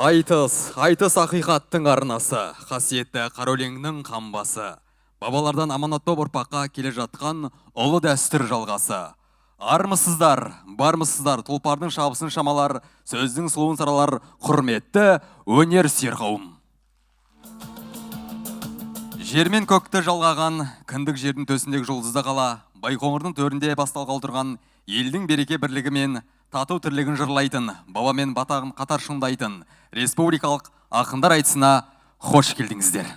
Айтыс ақиқаттың арнасы, қасиетті қара өлеңнің қамбасы. Бабалардан аманат боп ұрпаққа келе жатқан ұлы дәстүр жалғасы. Армысыздар, бармысыздар, тұлпардың шабысын шамалар, сөздің сұлуын саралар, құрметті өнер сүйер қауым. Жер мен көкті жалғаған, кіндік жердің төсіндегі жұлдызды қала, Байқоңырдың төрінде басталғалы тұрған елдің береке бірлігі мен тату тірлігін жырлайтын, баба мен батағын қатар шыңдайтын республикалық ақындар айтысына қош келдіңіздер.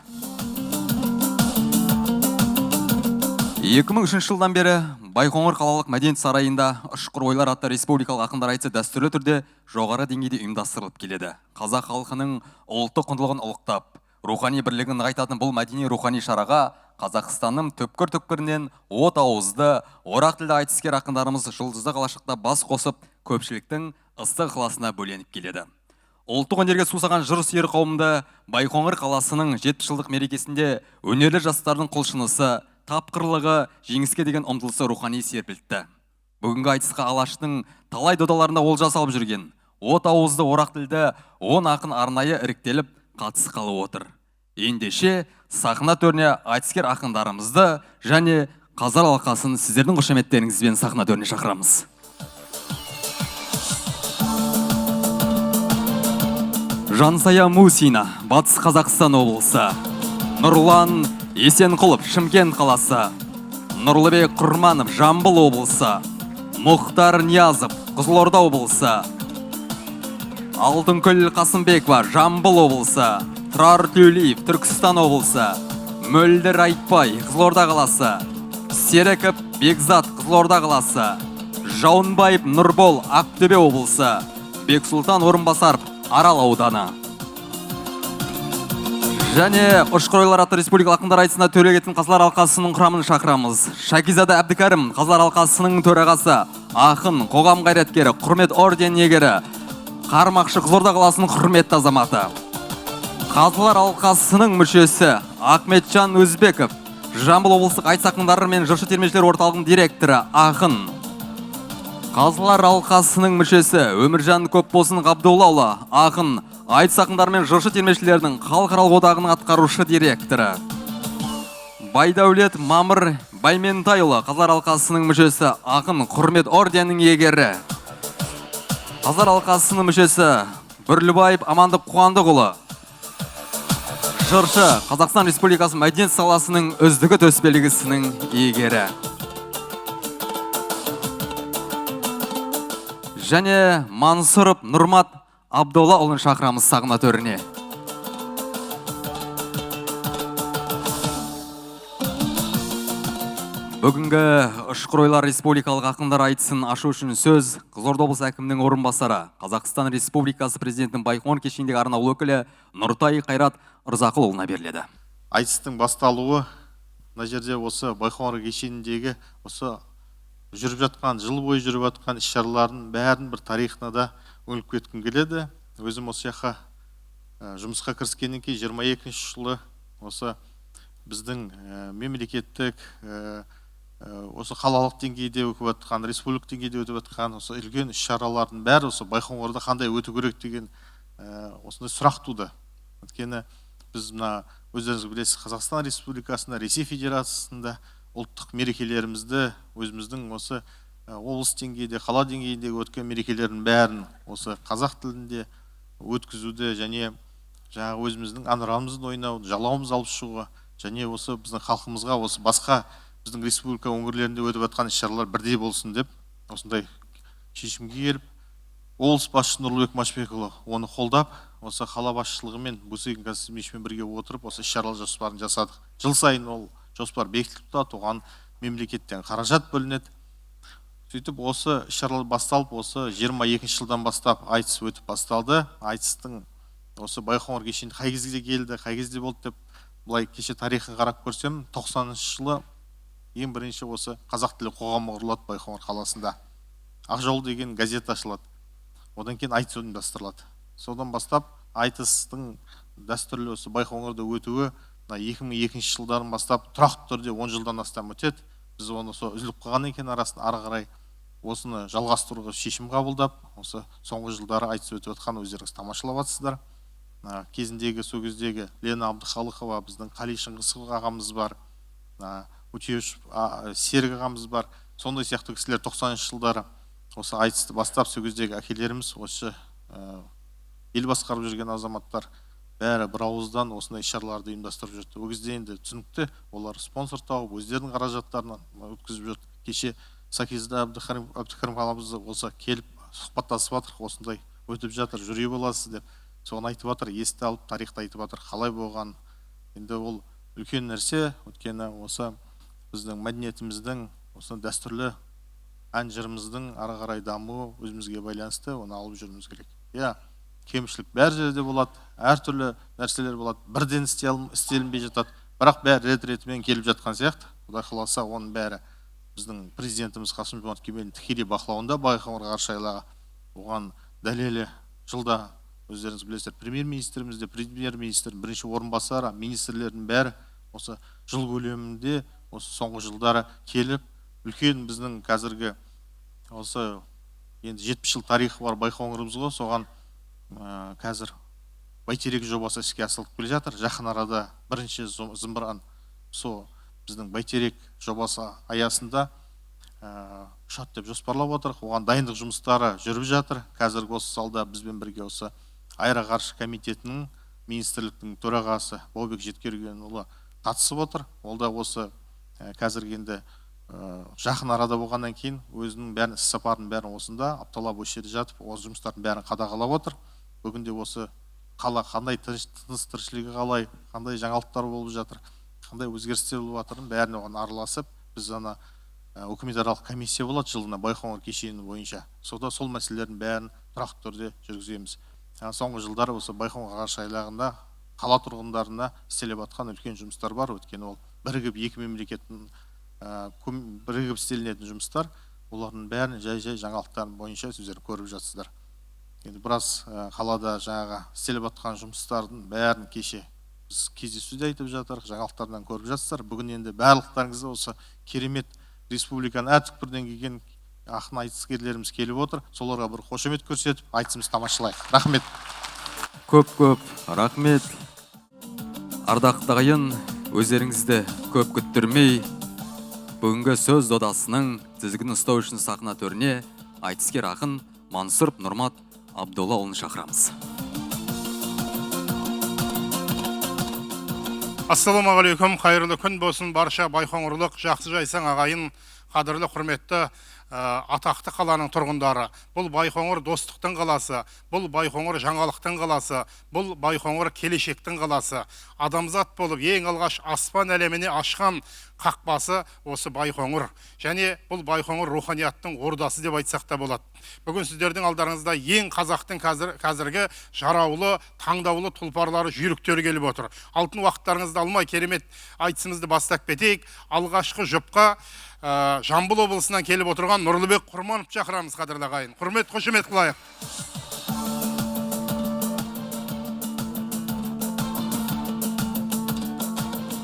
2003 жылдан бері Байқоңыр қалалық мәдениет сарайында ұшқыр ойлар атты республикалық ақындар айтысы дәстүрлі түрде жоғары деңгейде ұйымдастырылып келеді. Қазақ халқының ұлттық құндылығын ұлықтап, рухани бірлігін нығайтатын бұл мәдени рухани шараға Қазақстанның түпкір-түпкірінен от ауызды, орақ тілді айтыскер ақындарымыз жұлдызды қалашықта бас қосып, көпшіліктің ыстық ықыласына бөленіп келеді. Ұлттық өнерге сусаған жыр сүйер қауымды Байқоңыр қаласының 70 жылдық мерекесінде өнерлі жастардың құлшынысы, тапқырлығы, жеңіске деген ұмтылысы рухани серпілтті. Бүгінгі айтысқа Алаштың талай додаларында олжа салып жүрген от ауызды, орақ тілді 10 ақын арнайы іріктеліп қатысқалы отыр. Ендеше сахна төріне айтыскер ақындарымызды және қазылар алқасын сіздердің қошеметтеріңізбен сахна төріне шақырамыз. Жансая Мусина, Батыс Қазақстан облысы. Нұрлан Есенқұлов, Шымкент қаласы. Нұрлыбек Құрманов, Жамбыл облысы. Мұхтар Ниязов, Қызылорда облысы. Алтынкүл Қасымбекова, Жамбыл облысы. Тұрар Төлеев, Түркістан облысы. Мөлдір Айтбай, Қызылорда қаласы. Серіков Бекзат, Қызылорда қаласы. Жаунбаев Нұрбол, Ақтөбе облысы. Бексұлтан Орынбасаров, Арал ауданы. Және ұшқыр ойлар атты республикалық ақындар айтысына төрелетін қазылар алқасының құрамын шақырамыз. Шакизада Әбдікәрім, қазылар алқасының төрағасы, ақын, қоғам қайраткері, құрмет орден иегері, Қармақшы Қызылорда қаласының құрметті азаматы. Қазылар алқасының мүшесі Ахметжан Өзбеков, Жамбыл облыстық айтыс ақындары мен жыршы термешілер орталығының директоры, ақын. Қазылар алқасының мүшесі Өміржан Көпбосын Ғабдоллаұлы, ақын, айтыс ақындары мен жыршы термешілердің халықаралық одағының атқарушы директоры. Байдәулет Мамыр Байментайұлы, қазылар алқасының мүшесі, ақын, құрмет орденінің иегері. Қазылар алқасының мүшесі Бүрлібаев Амандық Қуандықұлы, жыршы, Қазақстан Республикасы мәдениет саласының үздігі төсбелгісінің иегері. Және Мансұров Нұрмат Абдоллаұлын шақырамыз сахна төріне. Бүгінгі ұшқыр ойлар республикалық ақындар айтысын ашу үшін сөз Қызылорда облысы әкімінің орынбасары, Қазақстан Республикасы президентінің Байқоңыр кешеніндегі арнаулы өкілі Нұртай Қайрат Ырзақұлұлына беріледі. Айтыстың басталуы мына жерде осы Байқоңыр кешеніндегі осы жүріп жатқан, жыл бойы жүріп жатқан іс-шаралардың бәрін бір тарихына да үңіліп кеткім келеді. Өзім осы жаққа жұмысқа кіріскеннен кейін 22-ші жылы осы біздің мемлекеттік осы қалалық деңгейде өтіп жатқан, республикалық деңгейде өтіп жатқан осы үлкен іс-шаралардың бәрі осы Байқоңырда қандай өту керек деген осындай сұрақ туды. Өйткені біз мына өздеріңіз білесіз, Қазақстан Республикасында, Ресей Федерациясында ұлттық мерекелерімізді өзіміздің осы облыс деңгейде, қала деңгейіндегі өткен мерекелердің бәрін осы қазақ тілінде өткізуді және жаңағы өзіміздің әнұранымызды ойнау, жалауымыз алып шығуға және осы біздің халқымызға осы басқа біздің республика өңірлерінде өтіп жатқан іс-шаралар бірдей болсын деп осындай шешімге келіп, облыс басшысы Нұрлыбек Машбекұлы оны қолдап, осы қала басшылығымен Бусейгин Казимировичпен бірге отырып, осы іс-шаралар жоспарын жасадық. Жыл сайын ол жоспар бекітіліп тұрады, оған мемлекеттен қаражат бөлінеді. Сөйтіп осы іс-шаралар басталып, осы 22-ші жылдан бастап айтыс өтіп басталды. Айтыстың осы Байқоңыр кешенінде қай кезде келді, қай кезде болды деп былай кеше тарихын қарап көрсем, 90-шы жылы ең бірінші осы қазақ тілі қоғамы құрылады Байқоңыр қаласында. Ақжол деген газет ашылады. Одан кейін айтыс ұйымдастырылады. Содан бастап айтыстың дәстүрлі осы Байқоңырда өтуі 2002 жылдан бастап тұрақты түрде 10 жылдан астам өтеді. Біз оны үзіліп қалған екен арасын ары қарай осыны жалғастыруға шешім қабылдап, осы соңғы жылдары айтыс өтіп жатқан өздеріңіз тамашалап жатсыздар. кезіндегі сол кездегі Лена Абдықалықова, біздің Қали Шыңғысов ағамыз бар, Утешев Серік ағамыз бар. Сондай сияқты кісілер 90-шы жылдары осы айтысты бастап, сол кездегі әкелеріміз, осы ел басқарып жүрген азаматтар бәрі бір ауыздан осындай іс-шараларды ұйымдастырып жүрді. Ол кезде енді түсінікті, олар спонсор тауып, өздерінің қаражаттарынан өткізіп жүрді. Кеше Сакизда Әбдікәрім ағамыз болса келіп сұхбаттасып жатыр, осындай өтіп жатыр, жүре боласыз деп. Соны айтып жатыр, есті алып, тарихты айтып жатыр, қалай болған. Енді ол үлкен нәрсе, өйткені осы біздің мәдениетіміздің, осы дәстүрлі ән жырымыздың ары қарай дамуы өзімізге байланысты, оны алып жүрміз керек. Кемшілік бәр жерде болады, әртүрлі нәрселер болады, бірден істелінбей жатады, бірақ бәрі рет-ретімен келіп жатқан сияқты. Құдай қаласа, оның бәрі біздің президентіміз Қасым-Жомарт Кемелдің тікелей бақылауында Байқоңыр ғарыш айлағы. Оған дәлелі жылда өздеріңіз білесіздер, премьер-министріміз де, премьер-министр, бірінші орынбасары, министрлердің бәрі осы жыл көлемінде, осы соңғы жылдары келіп, үлкен біздің қазіргі осы енді 70 жыл тарихы бар Байқоңырымыз ғой, соған қазір бәйтерек жобасы іске асырылып келе жатыр. Жақын арада бірінші зымыран сол біздің бәйтерек жобасы аясында ұшады деп жоспарлап отыр. Оған дайындық жұмыстары жүріп жатыр. Қазіргі осы залда бізбен бірге осы аэроғарыш комитетінің министрліктің төрағасы Баубек Жеткергенұлы қатысып отыр. Ол да осы қазіргі енді жақын арада болғаннан кейін өзінің бәрін іс-сапарын бәрін осында апталап осы жерде жатып, осы жұмыстардың бәрін қадағалап отыр. Бүгінде осы қала қандай тыныс-тіршілігі қалай, қандай жаңалықтар болып жатыр, қандай өзгерістер болып жатырын бәріне оған араласып, біз ана үкіметаралық комиссия болады жылына Байқоңыр кешені бойынша. Сода сол мәселелердің бәрін тұрақты түрде жүргіземіз. Соңғы жылдары осы Байқоңыр ғарыш айлағында қала тұрғындарына істеліп жатқан үлкен жұмыстар бар. Өйткені ол бірігіп екі мемлекеттің бірігіп істелінетін жұмыстар, олардың бәрін жай-жай жаңалықтарын бойынша сіздер көріп жатсыздар. Енді біраз қалада жаңағы істеліп жатқан жұмыстардың бәрін кеше біз кездесуде айтып жатырық, жаңалықтардан көріп жатсыздар. Бүгін енді барлықтарыңызды осы керемет республиканың әр түкпірден келген ақын айтыскерлеріміз келіп отыр. Соларға бір қошемет көрсетіп, айтысымызды тамашалайық. Рахмет. Көп рахмет. Ардақты ағайын, өздеріңізді көп күттірмей, бүгінгі сөз додасының тізгінін ұстау үшін сахна төріне айтыскер ақын Мансұр Нұрмат Абдоллаұлын шақырамыз. Ассалаумағалейкум, қайырлы күн болсын барша байқоңырлық жақсы жайсаң ағайын, қадірлі құрметті атақты қаланың тұрғындары. Бұл Байқоңыр достықтың қаласы, бұл Байқоңыр жаңалықтың қаласы, бұл Байқоңыр келешектің қаласы. Адамзат болып ең алғаш аспан әлеміне ашқан қақпасы осы Байқоңыр. Және бұл Байқоңыр руханияттың ордасы деп айтсақ та болады. Бүгін сіздердің алдарыңызда ең қазақтың қазіргі жараулы, таңдаулы тұлпарлары, жүйріктері келіп отыр. Алтын уақыттарыңызды алмай керемет айтысымызды бастап кетейік. Алғашқы жұпқа Жамбыл облысынан келіп отырған Нұрлыбек Құрманов шақырамыз, қадірлі ағайын. Құрмет, қошемет қылайық.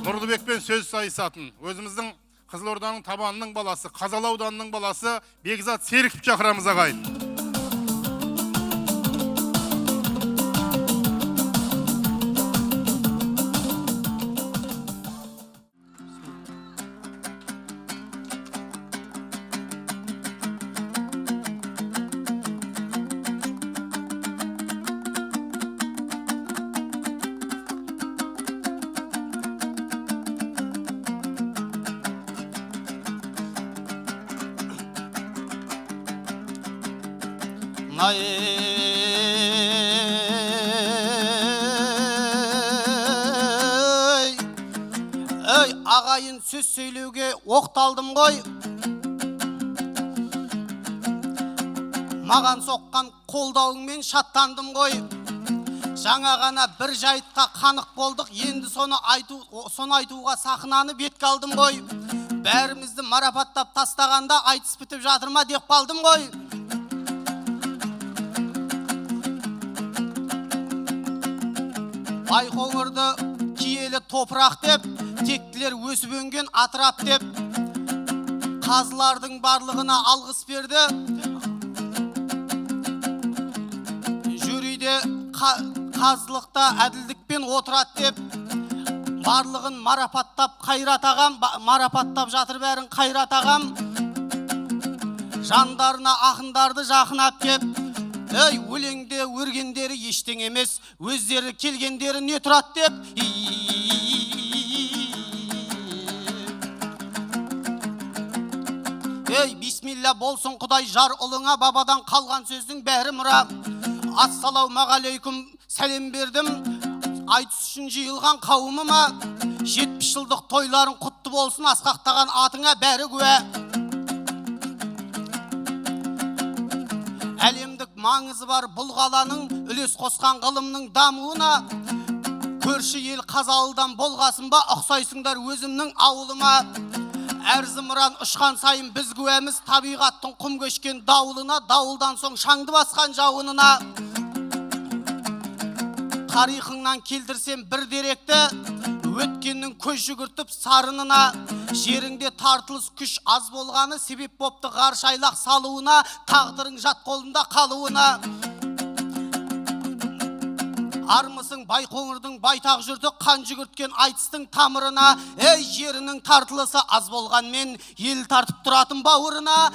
Нұрлыбекпен сөз сайысатын өзіміздің Қызылорданың табанының баласы, Қазалы ауданының баласы Бекзат Серіков шақырамыз, ағайын. Ағайын сөз сөйлеуге оқталдым ғой. Маған соққан қолдауыңмен шаттандым ғой. Жаңа ғана бір жайтқа қанық болдық, енді соны айтуға сахнаны бетке алдым ғой. Бәрімізді марапаттап тастағанда айтыс бітіп жатыр ма деп қалдым ғой. Байқоңырды киелі топырақ деп, тектілер өсіп өнген атырап деп, қазылардың барлығына алғыс берді. Жюриде қазылықта әділдікпен отырады деп барлығын марапаттап қайрат ағам, марапаттап жатыр бәрін қайрат ағам. Жандарына ақындарды жақынап кеп, ей, өлеңде өргендері ештеңе емес, өздері келгендері не тұрады деп. Ей, бисмилля болсын Құдай жар ұлыңа, бабадан қалған сөздің бәрі мұра. Ассалаумағалейкум, сәлем бердім айтыс үшін жиылған қауымыма. 70 жылдық тойларың құтты болсын, асқақтаған атыңа бәрі куә. Әлемдік маңызы бар бұл қаланың үлес қосқан ғылымның дамуына. Көрші ел Қазалыдан болғасын ба, ұқсайсыңдар өзімнің ауылыма. Әр зымыран ұшқан сайын біз куәміз табиғаттың құм көшкен дауылына, дауылдан соң шаңды басқан жауынына. Тарихыңнан келдірсем бір деректі, өткеннің көз жүгіртіп сарынына. Жеріңде тартылыс күш аз болғаны себеп бопты ғарыш айлақ салуына, тағдырың жат қолында қалуына. Армысың Байқоңырдың байтақ жұрты қан жүгірткен айтыстың тамырына. Ей, жерінің тартылысы аз болғанмен ел тартып тұратын бауырына.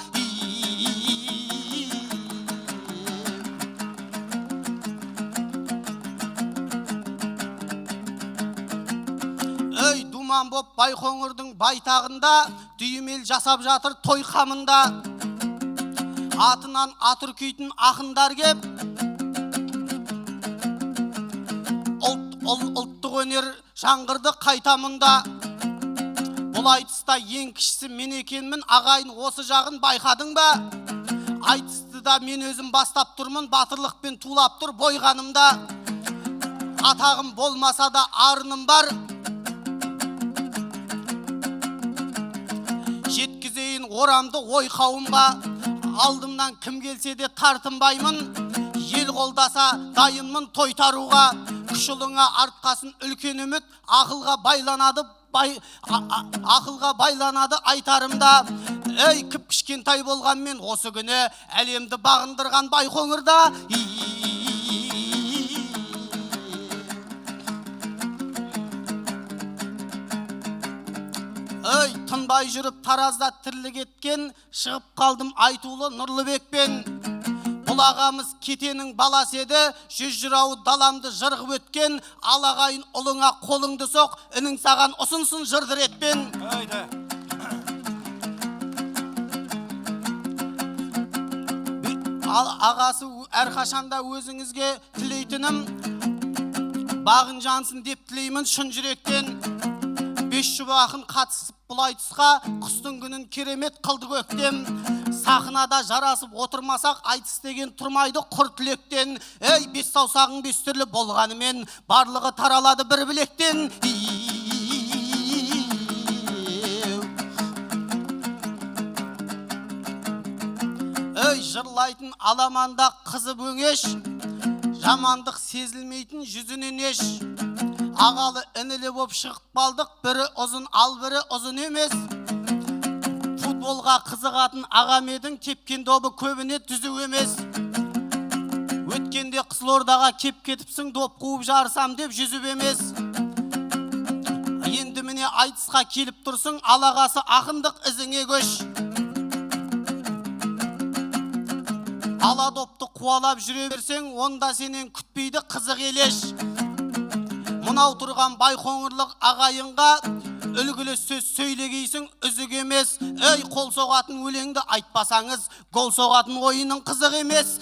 Ей, думан боп Байқоңырдың байтағында дүйімел жасап жатыр той қамында. Атынан ат үркейтін ақындар кеп, ұлттық өнер жаңғырды қайтамында. Бұл айтыста ең кішісі мен екенмін, ағайын осы жағын байқадың ба? Айтысты да мен өзім бастап тұрмын, батырлықпен тулап тұр бойғанымда. Атағым болмаса да арыным бар, жеткізейін орамды ой қауымға. Алдымнан кім келсе де тартынбаймын, ел қолдаса дайынмын той таруға. Күшіліңа артқасын үлкен үміт, ақылға байланады айтарымда. Ей, кіп кішкентай болғанмен осы күні әлемді бағындырған Байқоңырда. Ей, тынбай жүріп таразда тірлік еткен, шығып қалдым айтулы Нұрлыбекпен. Бұл ағамыз кетенің баласы еді, жүз жырауы даламды жырғып өткен. Алағайын ұлыңа қолыңды соқ, үнің саған ұсынсын жырдыр етпен. Ағасы әрқашанда өзіңізге тілейтінім, бағын жансын деп тілеймін шын жүректен. 5 жұба ақын қатысып бұл айтысқа, құстың күнін керемет қылды көктем. Сахнада жарасып отырмасақ, айтыс деген тұрмайды құр тілектен. Ей, 5 саусағың 5 түрлі болғанымен, барлығы таралады бір білектен. Ей, жырлайтын аламанда қызып өңеш, жамандық сезілмейтін жүзінен еш. Ағалы інілі боп шығып балдық, бірі ұзын ал бірі ұзын емес. Футболға қызығатын ағамедың тепкен добы көбіне түзу емес. Өткенде Қызылордаға кеп кетіпсің, доп қуып жарысам деп жүзіп емес. Енді міне айтысқа келіп тұрсың, алағасы ақындық ізіңе көш. Ала допты қуалап жүре берсең, онда сенен күтпейді қызық елеш. Мұнау тұрған Байқоңырлық ағайынға үлгілі сөз сөйлегейсің, үзік емес. Ей, қол соғатын өлеңді айтпасаңыз, гол соғатын ойының қызық емес.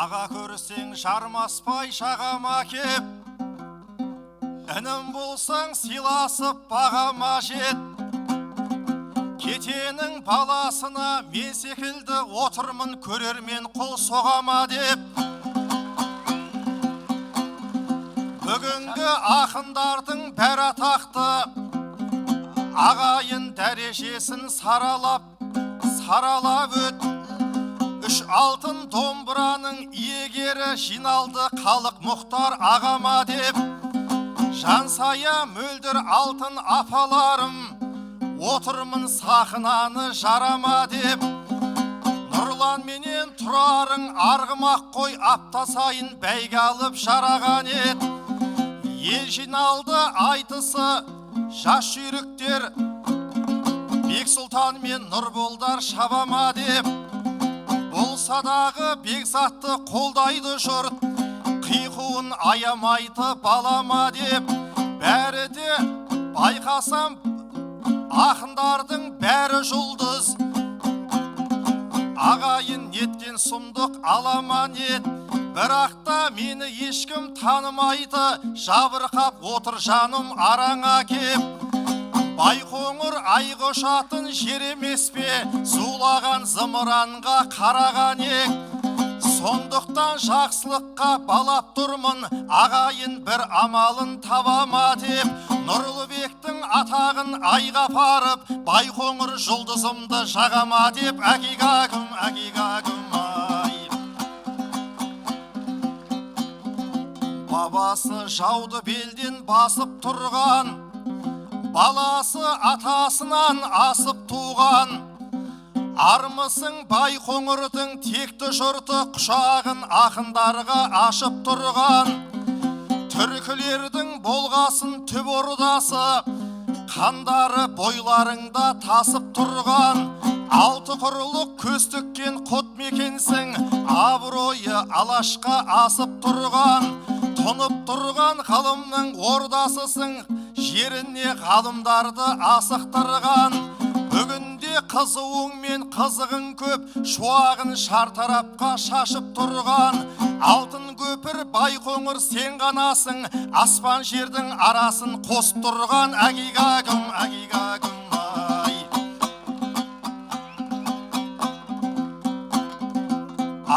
Аға көрсең жармаспай шағама кеп, інім болсаң сыйласып бағама жет. Кетенің баласына мен секілді отырмын, көрермен қол соғама деп. Бүгінгі ақындардың бәрі атақты, ағайын дәрежесін саралап өт. 3 алтын домбыраның иегері жиналды халық Мұхтар ағама деп. Жансая мөлдір алтын апаларым, отырмын сахнаны жарама деп. Нұрлан менен тұрарың арғымақ қой, апта сайын бәйге алып жараған ет. Ел жиналды айтысы жас жүйріктер, Бексұлтан мен Нұрболдар шабама деп. Болса дағы Бекзатты қолдайды жұрт, қиқуын аямайды балама деп. Бәрі де байқасам ақындардың бәрі жұлдыз, ағайын неткен сұмдық аламан ет. Бірақта мені ешкім танымайды, жабырқап отыр жаным араңа кеп. Байқоңыр айғы ұшатын жер емес пе, зулаған зымыранға қараған ек. Сондықтан жақсылыққа балап тұрмын, ағайын бір амалын табама деп. Нұрлыбектің атағын айға апарып, Байқоңыр жұлдызымды жағама деп. Әкигагым, әкигагым ай. Бабасы жауды белден басып тұрған, баласы атасынан асып туған. Армысың Байқоңырдың текті жұрты, құшағын ақындарға ашып тұрған. Түркілердің болғасын түп ордасы, қандары бойларыңда тасып тұрған. Алты құрлық көз тіккен құт мекенсің, абыройы алашқа асып тұрған. Тұнып тұрған ғалымның ордасысың, жеріне ғалымдарды асықтырған. Бүгінде қызуың мен қызығың көп, шуағын шартарапқа шашып тұрған. Алтын көпір Байқоңыр сен ғанасың, аспан жердің арасын қосып тұрған. Әкигагым, әкигагым ай.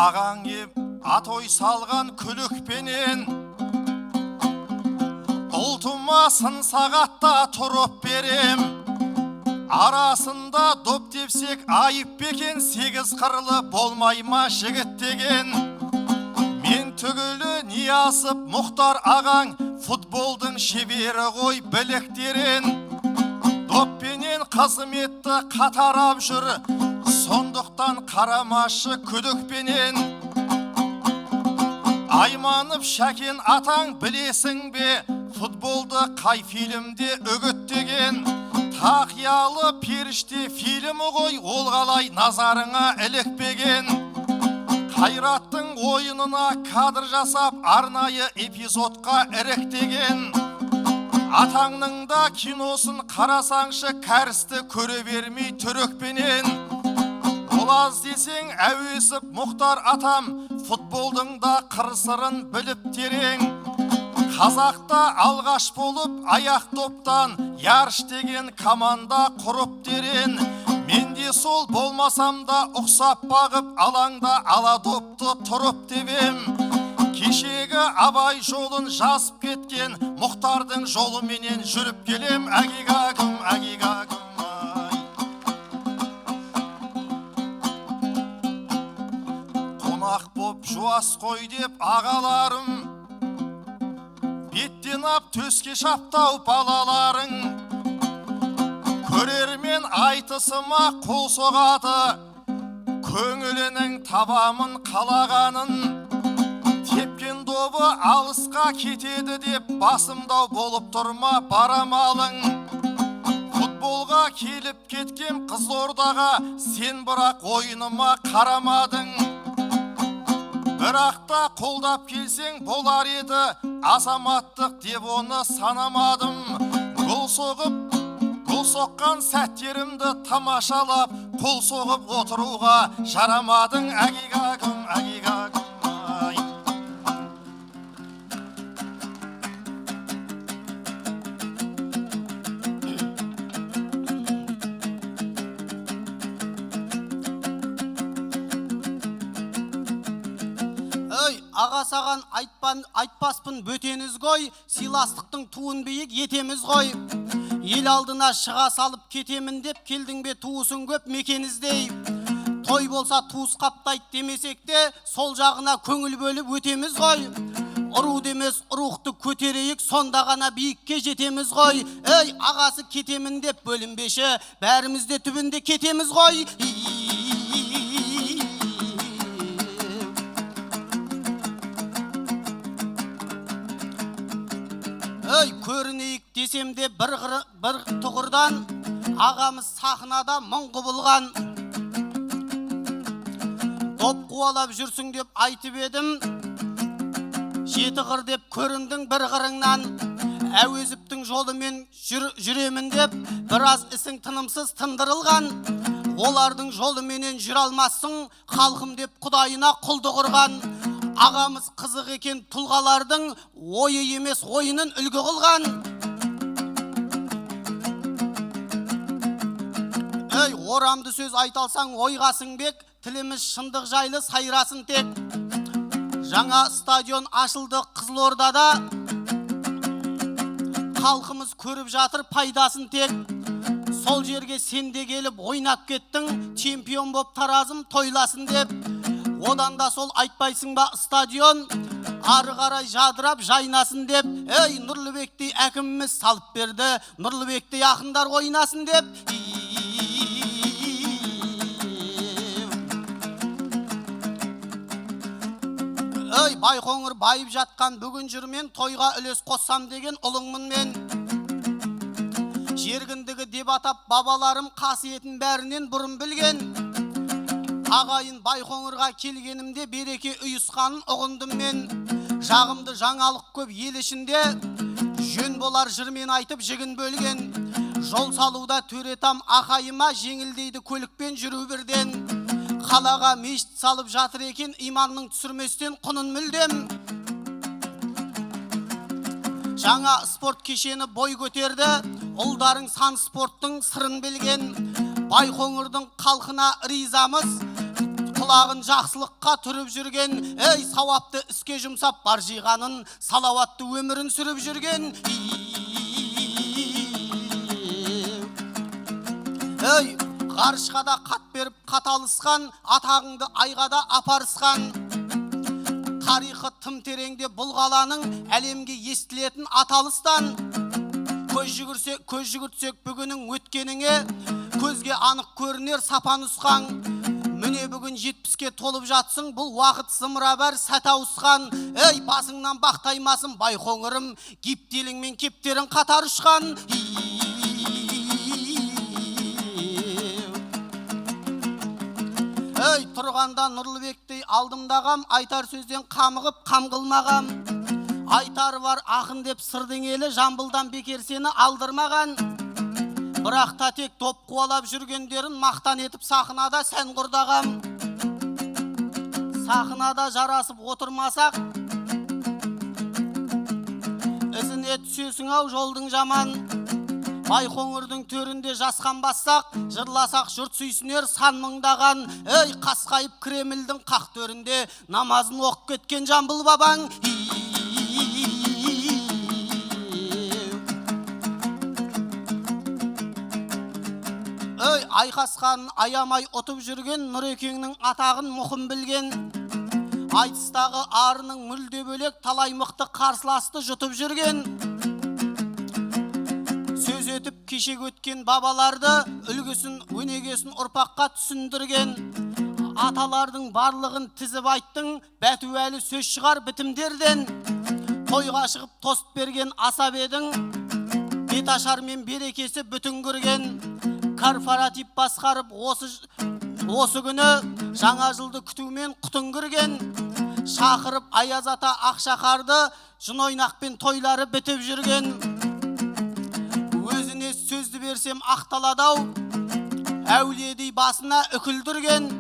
Ағаң еп атой салған күлікпенен, ұлтыма сын сағатта тұрып берем. Арасында доп тепсек айып бекен, сегіз қырлы болмай ма жігіт деген. Мен түгілі не асып Мұхтар ағаң, футболдың шебері ғой білектерін. Доппенен қызметті қатарап жүр, сондықтан қарамашы күдікпенен. Айманып Шәкен атаң білесің бе, футболды қай фильмде үгіттеген. Тақиялы періште фильмі ғой, ол қалай назарыңа ілікпеген. Қайраттың ойынына кадр жасап, арнайы эпизодқа іріктеген. Атаңның да киносын қарасаңшы, кәрісті көре бермей түрікпенен. Олаз десең әуесіп Мұхтар атам, футболдың да қыр-сырын біліп терең. Қазақта алғаш болып аяқ топтан, Ярыш деген команда құрып терен. Менде сол болмасам да ұқсап бағып, алаңда ала допты тұрып тебем. Кешегі Абай жолын жазып кеткен, Мұхтардың жолы менен жүріп келем. Әкигагым, әкигагым ай. Қонақ боп жуас қой деп ағаларым, беттен ап төске шаптау балаларың. Көрермен айтысыма қол соғады, көңілінің табамын қалағанын. Тепкен добы алысқа кетеді деп, басымдау болып тұрма барамалың. Футболға келіп кеткен Қызылордаға, сен бірақ ойыныма қарамадың. Бірақта қолдап келсең болар еді, азаматтық деп оны санамадым. Гол соққан сәттерімді тамашалап, қол соғып отыруға жарамадың. Әкигагым, әкигагым ай. Аға саған айтпаспын бөтеніз ғой, сыйластықтың туын биік етеміз ғой. Ел алдына шыға салып кетемін деп, келдің бе туысын көп мекеніздей. той болса туыс қаптайды демесек те, сол жағына көңіл бөліп өтеміз ғой. Ұру демес рухты көтерейік, сонда ғана биікке жетеміз ғой. Ей, ағасы кетемін деп бөлінбеші, бәріміз де түбінде кетеміз ғой. Ей, көрінейік десем де бір тұғырдан, ағамыз сахнада мың құбылған. Доп қуалап жүрсің деп айтып едім, жеті қыр деп көріндің бір қырыңнан. Әуезіптің жолымен жүремін деп, біраз ісің тынымсыз тындырылған. Олардың жолыменен жүре алмассың, халқым деп құдайына құлды құрған. Ағамыз қызық екен тұлғалардың, ойы емес ойынын үлгі қылған. Ей, орамды сөз айталсаң ойғасың бек, тіліміз шындық жайлы сайрасын тек. Жаңа стадион ашылды Қызылордада, халқымыз көріп жатыр пайдасын тек. Сол жерге сенде келіп ойнап кеттің, чемпион боп таразым тойласын деп. Одан да сол айтпайсың ба стадион, ары қарай жадырап жайнасын деп. Ей, Нұрлыбектей әкіміміз салып берді, Нұрлыбектей ақындар ойнасын деп. Ей, Байқоңыр байып жатқан бүгін жүрмен, тойға үлес қоссам деген ұлыңмын мен. Жергіндігі деп атап бабаларым қасиетін бәрінен бұрын білген. Ағайын Байқоңырға келгенімде береке ұйысқанын ұғындым мен. Жағымды жаңалық көп ел ішінде, жөн болар жырмен айтып жігін бөлген. Жол салуда төретам ақайыма, жеңілдейді көлікпен жүру бірден. Қалаға мешіт салып жатыр екен, иманның түсірместен құнын мүлдем. Жаңа спорт кешені бой көтерді, ұлдарың сан спорттың сырын білген. Байқоңырдың халқына ризамыз, құлағын жақсылыққа түріп жүрген. Ей, сауапты іске жұмсап бар жиғанын, салауатты өмірін сүріп жүрген. Ей, ғарышқа да қат беріп қаталысқан, атағыңды айға да апарысқан. Тарихы тым тереңде бұл қаланың, әлемге естілетін аталыстан. Көз жүгіртсек бүгінің өткеніңе, көзге анық көрінер сапан ұсқан. Міне бүгін 70-ке толып жатсың, бұл уақыт зымыра бәр сәт ауысқан. Ей, басыңнан бақтаймасын Байқоңырым, гиптелің мен кептерін қатар ұшқан. Ей, тұрғанда Нұрлыбектей алдымдағам, айтар сөзден қамығып қам қылмағам. Айтары бар ақын деп сырдың елі, Жамбылдан бекер сені алдырмаған. Бірақ та тек топ қуалап жүргендерін мақтан етіп сахнада сән құрдағам. Сахнада жарасып отырмасақ, ізіне түсесің ау жолдың жаман. Байқоңырдың төрінде жасқан бассақ, жырласақ жұрт сүйсінер сан мыңдаған. Ей, қасқайып Кремльдің қақ төрінде намазын оқып кеткен Жамбыл бабаң. Ей, айқасқанын аямай ұтып жүрген, Нұрекеңнің атағын мұқым білген. Айтыстағы арының мүлде бөлек, талай мықты қарсыласты жұтып жүрген. Сөз етіп кешек өткен бабаларды, үлгісін, өнегесін ұрпаққа түсіндірген. Аталардың барлығын тізіп айттың, бәтуәлі сөз шығар бітімдерден. Тойға шығып тост берген асап едің, беташар мен берекесі бүтін көрген. Корпоратив басқарып осы күні жаңа жылды күтумен құтын кірген. Шақырып Аяз ата Ақшақарды, жын ойнақпен тойлары бітіп жүрген. Өзіне сөзді берсем ақталадау, әулиедей басына үкілдірген.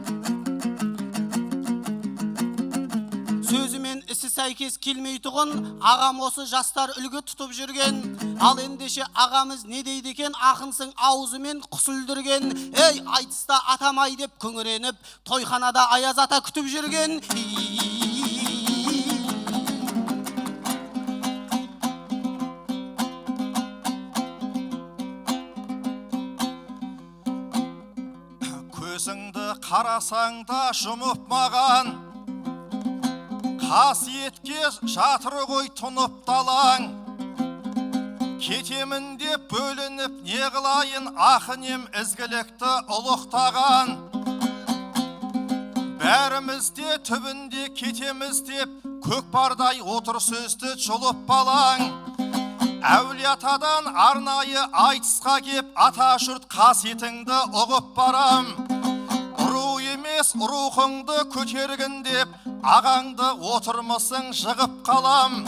Сөзімен ісі сәйкес келмей тұғын, ағам осы жастар үлгі тұтып жүрген. Ал ендеше ағамыз не дейді екен, ақынсың аузымен құсылдырген. Ей, айтыста атамай деп күңіреніп, тойханада Аяз ата күтіп жүрген. көзіңді қарасаң да жұмып маған, қасиетке жатыр ғой тұнып далаң. Кетемін деп бөлініп не қылайын, ақынем ізгілікті ұлықтаған. Бәріміз де түбінде кетеміз деп, көкпардай отыр сөзді жұлып балаң. Әулиатадан арнайы айтысқа кеп, ата жұрт қасиетіңді ұғып барам. Ұру емес рухыңды көтергін деп, ағаңды отырмысың жығып қалам.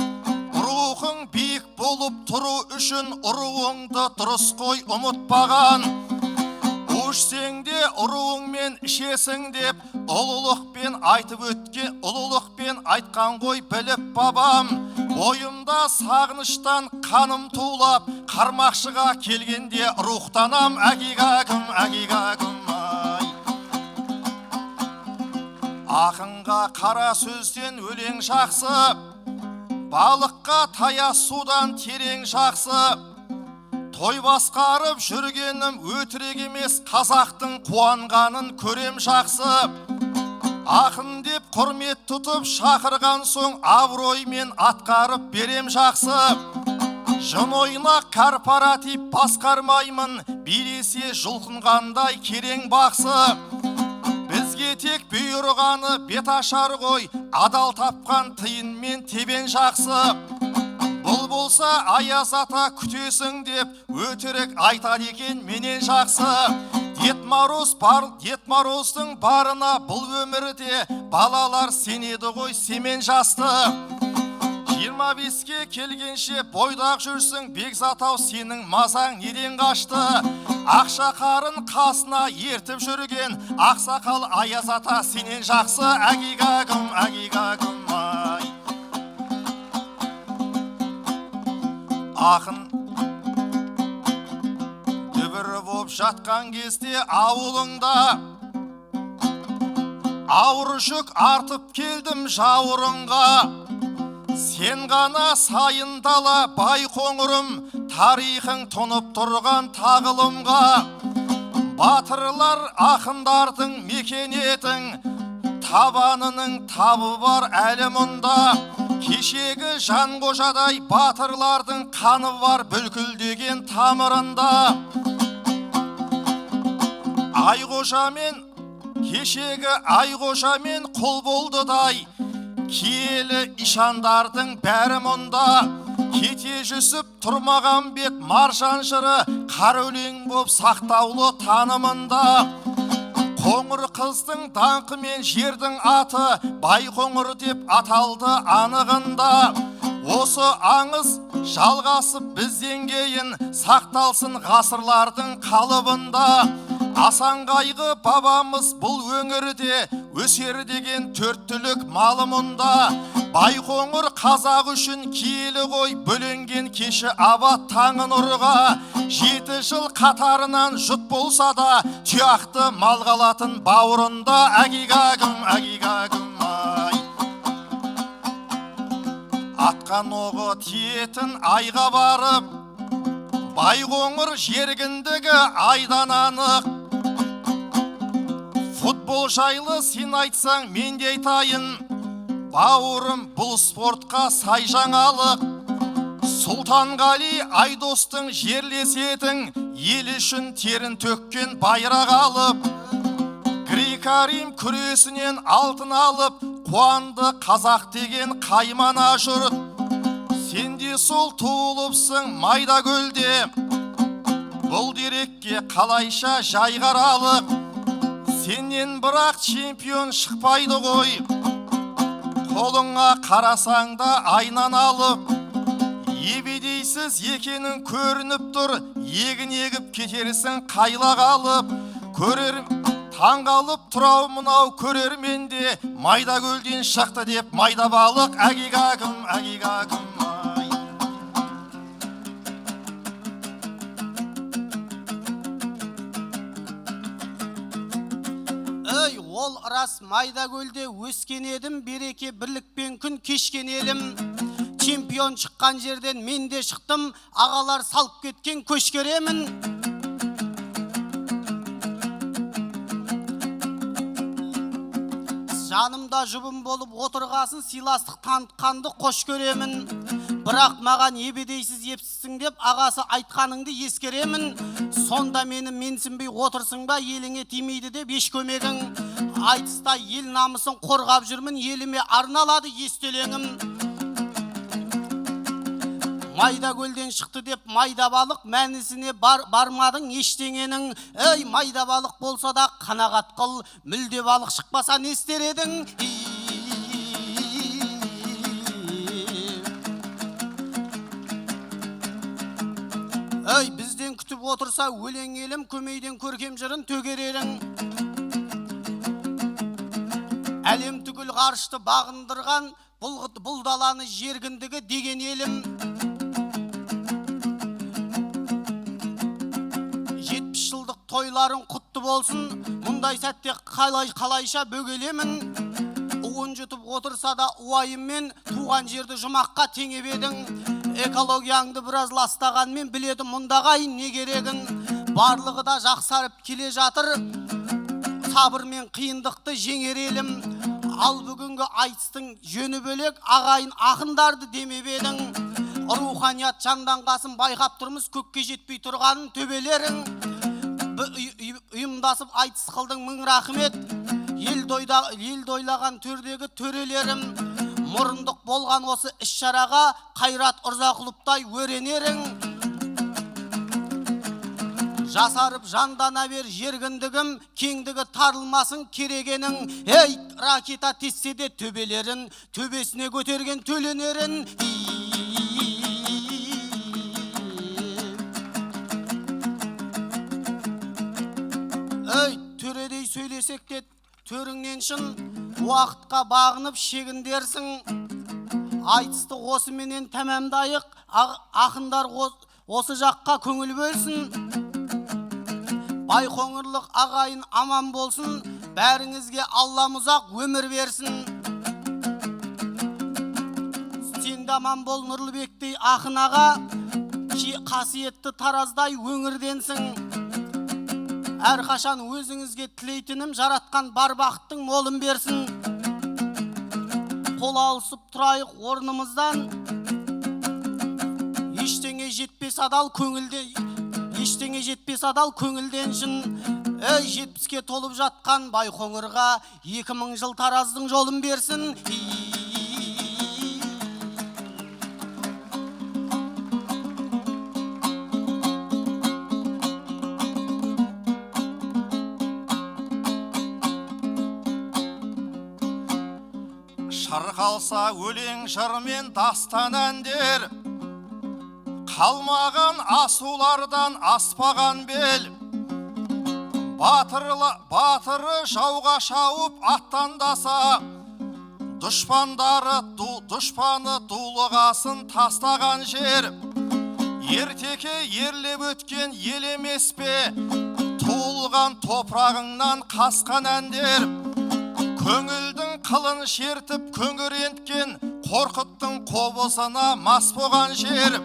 Рухың биік болып тұру үшін, ұруыңды дұрыс қой ұмытпаған. Ұшсең де ұруыңмен ішесің деп, ұлылықпен айтып өткен, ұлылықпен айтқан ғой біліп бабам. Ойымда сағыныштан қаным тулап, қармақшыға келгенде рухтанам. Әгигагым, әгигагым ай. Ақынға қара сөзден өлең жақсы, балыққа таяз судан терең жақсы. Той басқарып жүргенім өтірік емес, қазақтың қуанғанын көрем жақсы. Ақын деп құрмет тұтып шақырған соң, абыроймен атқарып берем жақсы. Жын ойнақ корпоратив басқармаймын, билесе жұлқынғандай керең бақсы. Бізге тек бұйырғаны бет ашар ғой, адал тапқан тиынмен тебен жақсы. Бұл болса Аяз ата күтесің деп, өтірік айтады екен менен жақсы. Дед Мороздың барына бұл өмірде, балалар сенеді ғой семен жасты. 25-ке келгенше бойдақ жүрсің, Бекзат-ау сенің мазаң неден қашты? Ақша қарын қасына ертіп жүрген, ақсақал Аяз ата сенен жақсы. Әгигагым, әгигагым ай. Ақын дүбір боп жатқан кезде ауылыңда, ауыр жүк артып келдім жауырынға. Сен ғана сайындала Байқоңырым, тарихың тұнып тұрған тағылымға. Батырлар ақындардың мекенетін, табанының табы бар әлі мұнда. Кешегі Жанғожадай батырлардың қаны бар бүлкілдеген тамырында. Кешегі Айғожамен құл болдыдай, киелі ишандардың бәрі мұнда. Кете жүсіп тұрмаған бет маржан жыры, қар өлең боп сақтаулы танымында. Қоңыр қыздың даңқы мен жердің аты, Байқоңыр деп аталды анығында. Осы аңыз жалғасып бізден кейін, сақталсын ғасырлардың қалыбында. Асан қайғы бабамыз бұл өңірде, өсер деген төрттілік малы мұнда. Байқоңыр қазақ үшін киелі ғой, бөленген кеші абат таңын ұрға. 7 жыл қатарынан жұт болса да, тұяқты мал қалатын бауырында. Әгигагым, әгигагым ай. Атқан оғы тиетін айға барып, Байқоңыр жергіндігі айдан анық. Футбол жайлы сен айтсаң мен де айтайын, бауырым бұл спортқа сай жаңалық. Сұлтанғали Айдостың жерлесетін, ел үшін терін төккен байрақ алып. Грек-Рим күресінен алтын алып, қуанды қазақ деген қаймана жұрт. Сен де сол туылыпсың майда көлде, бұл дерекке қалайша жайғаралық. Сенен бірақ чемпион шықпайды ғой, қолыңа қарасаң да айнан алып. Ебедейсіз екенің көрініп тұр, егін егіп кетерсің қайлақ алып. Таңғалып тұрау мұнау көрерменде, майда көлден шықты деп майда балық. Әгигагым, әгигагым ай. Ей, ол рас майда көлде өскен едім, береке бірлікпен күн кешкен елім. Чемпион шыққан жерден мен де шықтым, ағалар салып кеткен көшкеремін. жанымда жұбым болып отырғасын, сыйластық танытқанды қош көремін. Бірақ маған ебедейсіз епсізсің деп ағасы айтқаныңды ескеремін. Сонда мені менсінбей отырсың ба, еліңе тимейді деп еш көмегің. Айтыста ел намысын қорғап жүрмін, еліме арналады естелеңім. Майда көлден шықты деп майда балық, мәнісіне бармадың ештеңенің. Ей, майда балық болса да қанағат қыл, мүлде балық шықпаса не істер едің? Ей, бізден күтіп отырса өлең елім, көмейден көркем жырын төгерерің. Әлем түгіл ғарышты бағындырған, бұл даланы жергіндігі деген елім. 70 жылдық тойларың құтты болсын, мұндай сәтте қалайша бөгелемін. Уын жұтып отырса да уайыммен, туған жерді жұмаққа теңеп едің. Экологияңды біраз ластағанмен біледі мұндағайын не керегін. Барлығы да жақсарып келе жатыр, сабыр мен қиындықты жеңер елім. Ал бүгінгі айтыстың жөні бөлек, ағайын ақындарды демеп едің. Руханият жанданғасын байқап тұрмыз, көкке жетпей тұрғанын төбелерің. Ұйымдасып айтыс қылдың, мың рахмет. Ел дойлаған төрдегі төрелерім. Мұрындық болған осы іс-шараға Қайрат Ұрзақұлыптай өренерің. Жасарып жандана бер жергіндігім, кеңдігі тарылмасын керегенің. Ей, ракета тессе де төбелерін, төбесіне көтерген төленерін. Ей, төредей сөйлесек те төріңнен шын, уақытқа бағынып шегіндерсің. Айтысты осыменен тәмәмдайық, ақындар осы жаққа көңіл бөлсін. Байқоңырлық ағайын аман болсын, бәріңізге Аллам ұзақ өмір берсін. Сен де аман бол Нұрлыбектей ақын аға, қасиетті тараздай өңірденсің. Әрқашан өзіңізге тілейтінім, жаратқан бар бақыттың молын берсін. Қол алысып тұрайық орнымыздан, ештеңе жетпес адал көңілден шын. Ей, 70-ке толып жатқан Байқоңырға 2000 жыл тараздың жолын берсін. Шырқалса өлең жырмен дастан әндер, қалмаған асулардан аспаған бел. Батыры жауға шауып аттандаса, дұшпаны дулығасын тастаған жер. Ертеке ерлеп өткен ел емес пе, туылған топырағыңнан қасқан әндер. Көңілдің қылын шертіп көңіренткен, қорқыттың қобысына мас болған жер.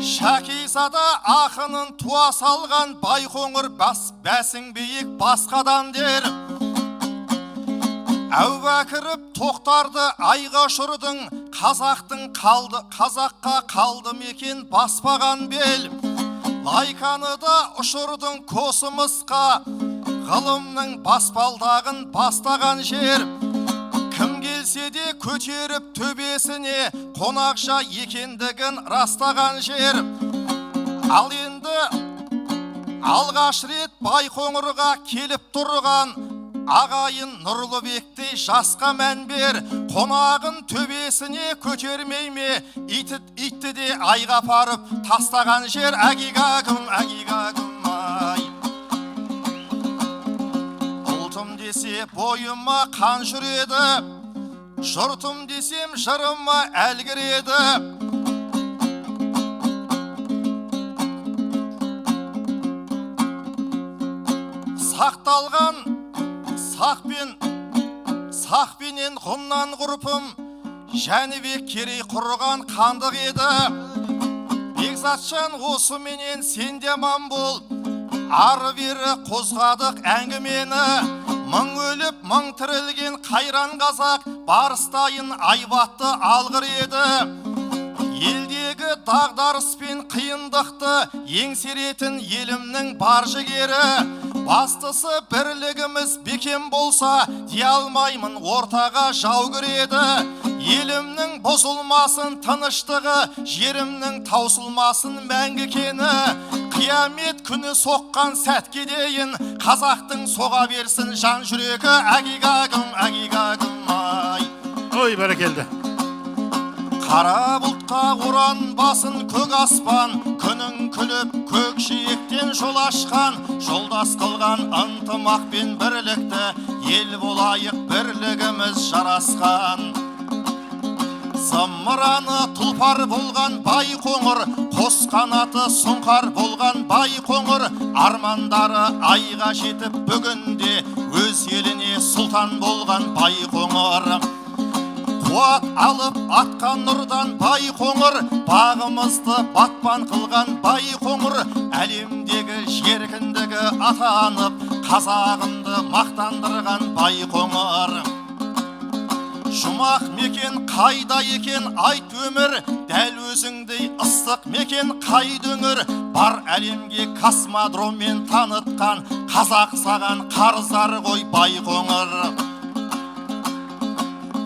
Шәкизада ақынын туа салған, Байқоңыр бәсің биік басқадан дер. Әубәкіріп тоқтарды айға ұшырдың, қазаққа қалды мекен баспаған бел. Лайканы да ұшырдың космосқа, ғылымның баспалдағын бастаған жер. Кім келсе де көтеріп төбесіне, қонақша екендігін растаған жер. Ал енді алғаш рет Байқоңырға келіп тұрған ағайын Нұрлыбектей жасқа мән бер. Қонағын төбесіне көтермей ме, итті де айға апарып тастаған жер. Әгигагым ай. Ұлтым десе бойыма қан жүреді, жұртым десем жырыма әл кіреді. Сақталған сақпенен ғұннан ғұрпым, Жәнібек Керей құрған қандық еді. Бекзатжан осыменен сен де аман бол, ары бері қозғадық әңгімені. Мың өліп, мың тірілген қайран қазақ, барыстайын айбатты алғыр еді. Елдегі дағдарыс пен қиындықты еңсеретін елімнің бар жігері. Бастысы бірлігіміз бекем болса, дей алмаймын ортаға жау кіреді. Елімнің бұзылмасын тыныштығы, жерімнің таусылмасын мәңгі кені. Қиямет күні соққан сәтке дейін, қазақтың соға берсін жан жүрегі. Әгигагым, әгигагым ай. Ой, бәрекелді. Қара бұлтқа оранбасын көк аспан, күнің күліп көкшиектен жол ашқан. Жолдас қылған ынтымақ пен бірлікті, ел болайық бірлігіміз жарасқан. Зымыраны тұлпар болған Байқоңыр, қос қанаты сұңқар болған Байқоңыр. Армандары айға жетіп бүгінде, өз еліне сұлтан болған Байқоңыр. Қуат алып атқан нұрдан Байқоңыр, бағымызды батпан қылған Байқоңыр. Әлемдегі жеркіндігі атанып, қазағымды мақтандырған Байқоңыр. Жұмақ мекен қайда екен айт өмір, дәл өзіңдей ыстық мекен қайда өңір. Бар әлемге космодроммен танытқан, қазақ саған қарыздар ғой Байқоңыр.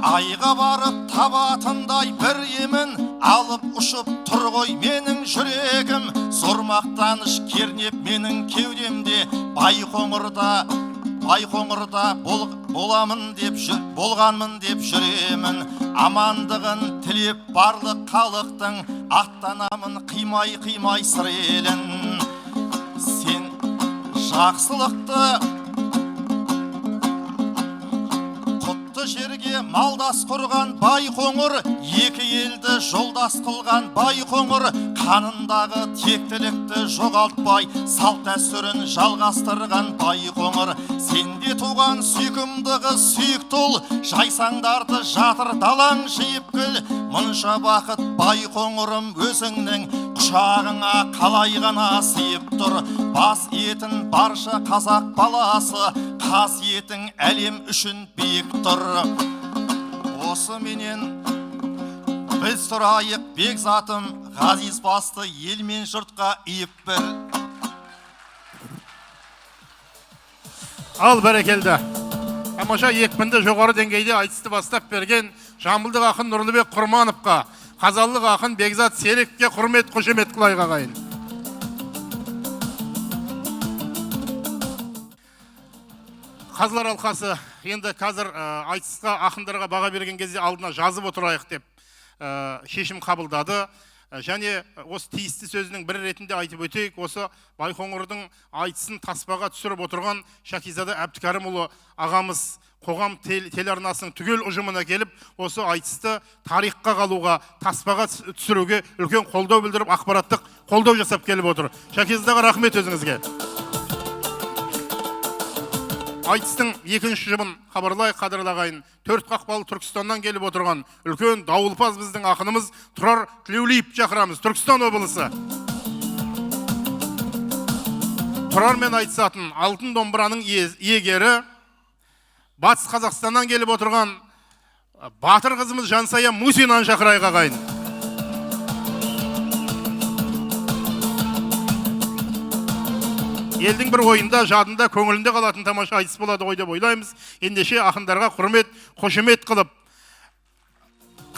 Айға барып табатындай бір емін, алып ұшып тұр ғой менің жүрегім. Зор мақтаныш кернеп менің кеудемде, Байқоңырда боламын деп болғанмын деп жүремін. Амандығын тілеп барлық халықтың, аттанамын қимай сыр елін. Сен жақсылықты жерге малдас құрған Байқоңыр, екі елді жолдас қылған Байқоңыр. Қанындағы тектілікті жоғалтпай, салт дәстүрін жалғастырған Байқоңыр. Сенде туған сүйкімді қыз сүйікті ұл, жайсаңдарды жатыр далаң жиып күл. Мұнша бақыт Байқоңырым өзіңнің құшағыңа қалай ғана сыйып тұр. Бас етін барша қазақ баласы, қасиетің әлем үшін биік тұр. Осы менен біз тұрайық бекзатым, ғазиз басты ел мен жұртқа иіп бір. Ал бәрекелді. Тамаша екпінді жоғары деңгейде айтысты бастап берген Жамбылдық ақын Нұрлыбек Құрмановқа, қазалылық ақын Бекзат Серікке құрмет қошемет қылайық ағайын. Қазылар алқасы енді қазір айтысқа ақындарға баға берген кезде алдына жазып отырайық деп шешім қабылдады. Және осы тиісті сөзінің бір ретінде айтып өтейік, осы Байқоңырдың айтысын таспаға түсіріп отырған Шакизада Әбдікәрімұлы ағамыз қоғам телеарнасының түгел ұжымына келіп, осы айтысты тарихқа қалуға, таспаға түсіруге үлкен қолдау білдіріп, ақпараттық қолдау жасап келіп отыр. Шакизадаға рахмет өзіңізге. Айтыстың екінші жұбын хабарлайық қадірлі ағайын. Төрт қақпалы Түркістаннан келіп отырған үлкен дауылпаз біздің ақынымыз Тұрар Тілеулиев шақырамыз, Түркістан облысы. Тұрармен айтысатын алтын домбыраның иегері, Батыс Қазақстаннан келіп отырған батыр қызымыз Жансая Мусинаны шақырайық ағайын. Елдің бір ойында, жадында, көңілінде қалатын тамаша айтыс болады ғой деп ойлаймыз. Ендеше ақындарға құрмет, қошемет қылып,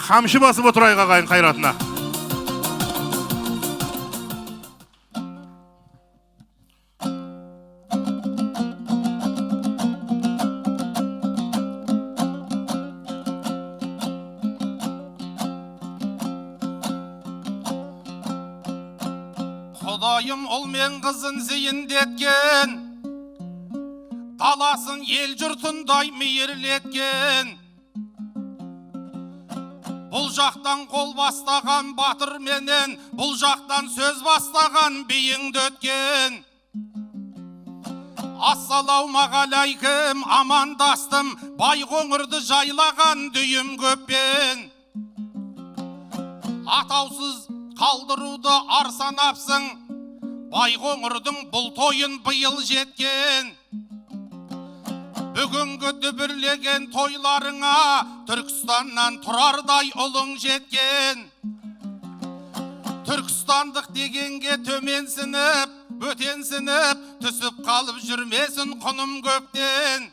қамшы басып отырайық ағайын қайратына. Құдайым ұл мен қызын зейіндеткен, даласын ел жұртындай мейірлеткен. Бұл жақтан қол бастаған батыр менен, бұл жақтан сөз бастаған биіңді өткен. Ассалаумағалайкум, амандастым, Байқоңырды жайлаған дүйім көппен. Атаусыз қалдыруды арсанапсың, Байқоңырдың бұл тойын биыл жеткен. Бүгінгі дүбірлеген тойларыңа Түркістаннан тұрардай ұлың жеткен. Түркістандық дегенге төменсініп, бөтенсініп, түсіп қалып жүрмесін құным көптен.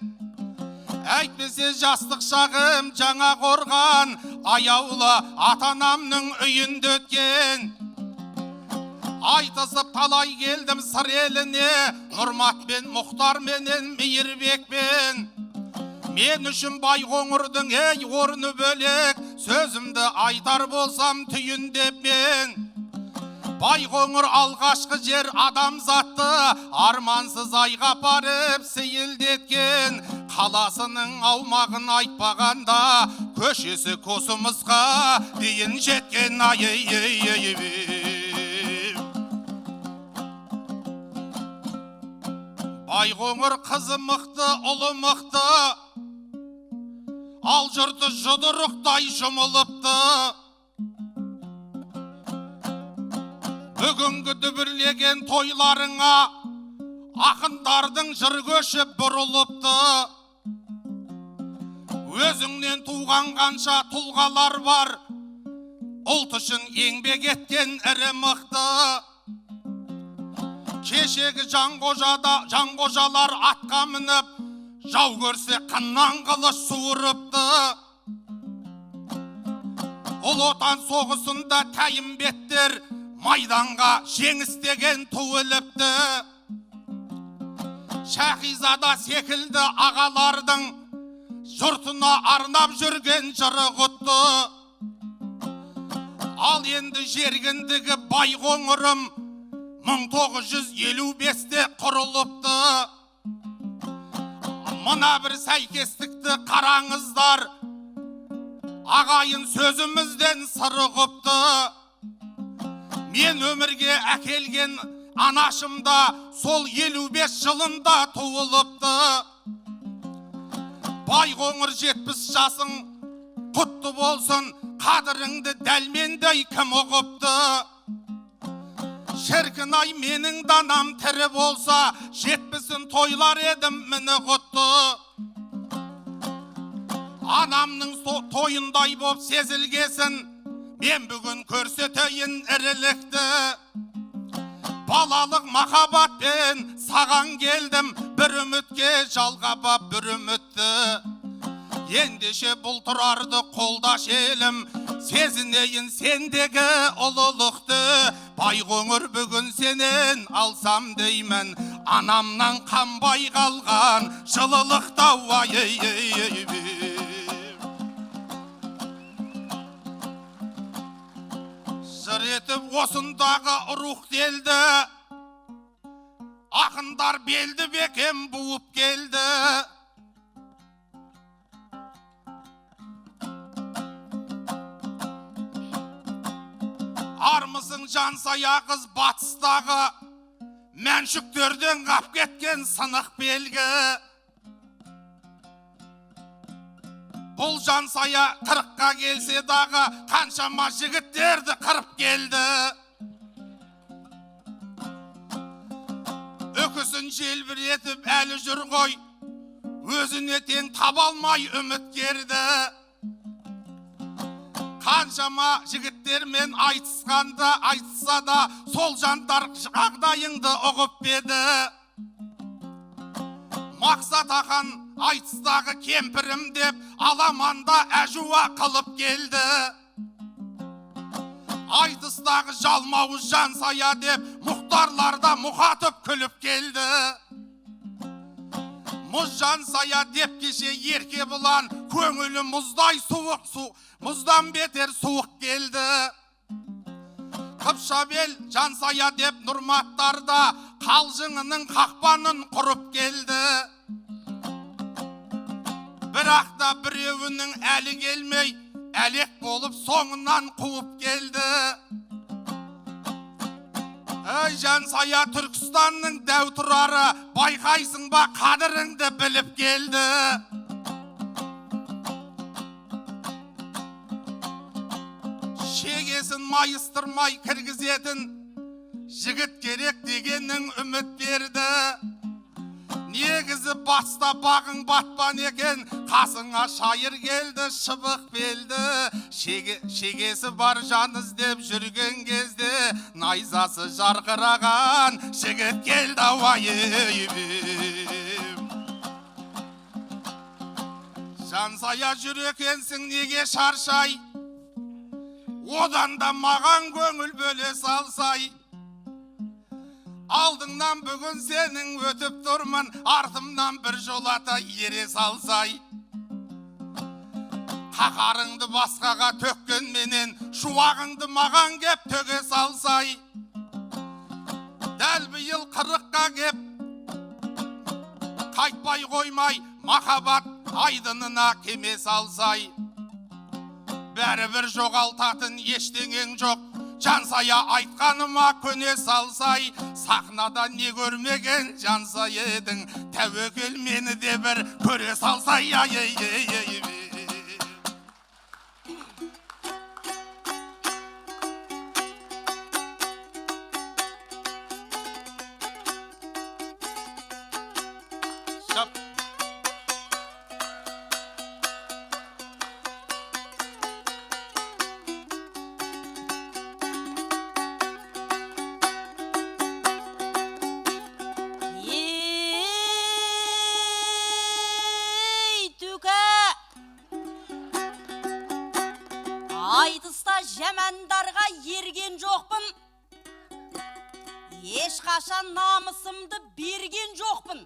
Әйтпесе жастық шағым жаңа қорған, аяулы атанамның үйінде өткен. Айтысып талай келдім сыр еліне, Нұрматпен, Мұхтарменен, Мейірбекпен. Мен үшін Байқоңырдың орны бөлек, сөзімді айтар болсам түйіндеп мен. Байқоңыр алғашқы жер адамзатты армансыз айға апарып сейілдеткен. Қаласының аумағын айтпағанда көшесі косымызға дейін жеткен. Байқоңыр қызы мықты, ұлы мықты, ал жұрты жұдырықтай жұмылыпты. Бүгінгі дүбірлеген тойларыңа ақындардың жыр көші бұрылыпты. Өзіңнен туған қанша тұлғалар бар, ұлт үшін еңбек еткен ірі мықты. Кешегі жанғожалар атқа мініп, жау көрсе қыннан қылыш суырыпты. Ұлы отан соғысында тәйімбеттер майданға жеңістеген туылыпты. Шәхизада секілді ағалардың жұртына арнап жүрген жыры құтты. Ал енді жергіндігі Байқоңырым 1955-те құрылыпты. Мына бір сәйкестікті қараңыздар, ағайын сөзімізден сырғыпты. Мен өмірге әкелген анашымда сол 55 жылында туылыпты. Байқоңыр 70 жасың құтты болсын, қадіріңді дәлмендей кім ұғыпты. Шіркін-ай, менің данам тірі болса, 70-ін тойлар едім міні құтты. Анамның тойындай боп сезілгесін, мен бүгін көрсетейін ірілікті. Балалық махаббатпен саған келдім, бір үмітке жалғап бір үмітті. Ендеше бұл тұрарды қолдаш елім, сезінейін сендегі ұлылықты. Байқоңыр бүгін сенен алсам деймін, анамнан қанбай қалған жылылықтау. Жыр етіп осындағы рух делді, ақындар белді бекем буып келді. Армысың жансая қыз батыстағы, мәншүктерден қап кеткен сынық белгі. Бұл жансая 40-қа келсе дағы, қаншама жігіттерді қырып келді. Өкісін желбіретіп әлі жүр ғой, өзіне тең таба алмай үміткерді. Қаншама жігіттермен айтысса да, сол жандар жағдайыңды ұғып беді. Мақсат ақан айтыстағы кемпірім деп, аламанда әжуа қылып келді. Айтыстағы жалмауыз жансая деп, мұхтарларда мұқатып күліп келді. Мұз жансая деп кеше ерке бұлан, көңілі мұздай мұздан бетер суық келді. Қыпшабел жансая деп Нұрматтарда қалжыңының қақпанын құрып келді. Бірақ та біреуінің әлі келмей, әлек болып соңынан қуып келді. Ей жансая, Түркістанның дәу тұрары, байқайсың ба қадіріңді біліп келді. Шегесін майыстырмай кіргізетін жігіт керек дегеннің үміт берді. Негізі батыста бағың батпан екен, қасыңа шайыр келді шыбық белді, шегесі бар жан іздеп жүрген кезде найзасы жарқыраған жігіт келді ауайым. Жансая жүр екенсің неге шаршай, одан да маған көңіл бөле салсай. Алдыңнан бүгін сенің өтіп тұрмын, артымнан бір жолата ере салсай. Қақарыңды басқаға төккен менен, шуағыңды маған кеп төге салсай. Дәл биыл 40-қа кеп, қайтпай қоймай, махаббат айдынына кеме салсай. Бәрібір жоғалтатын ештеңең жоқ, Жансая айтқаныма көне салсай. Сахнада не көрмеген Жансая едің, тәуекел мені де бір көре салсай. Айтыста жамандарға ерген жоқпын, ешқашан намысымды берген жоқпын.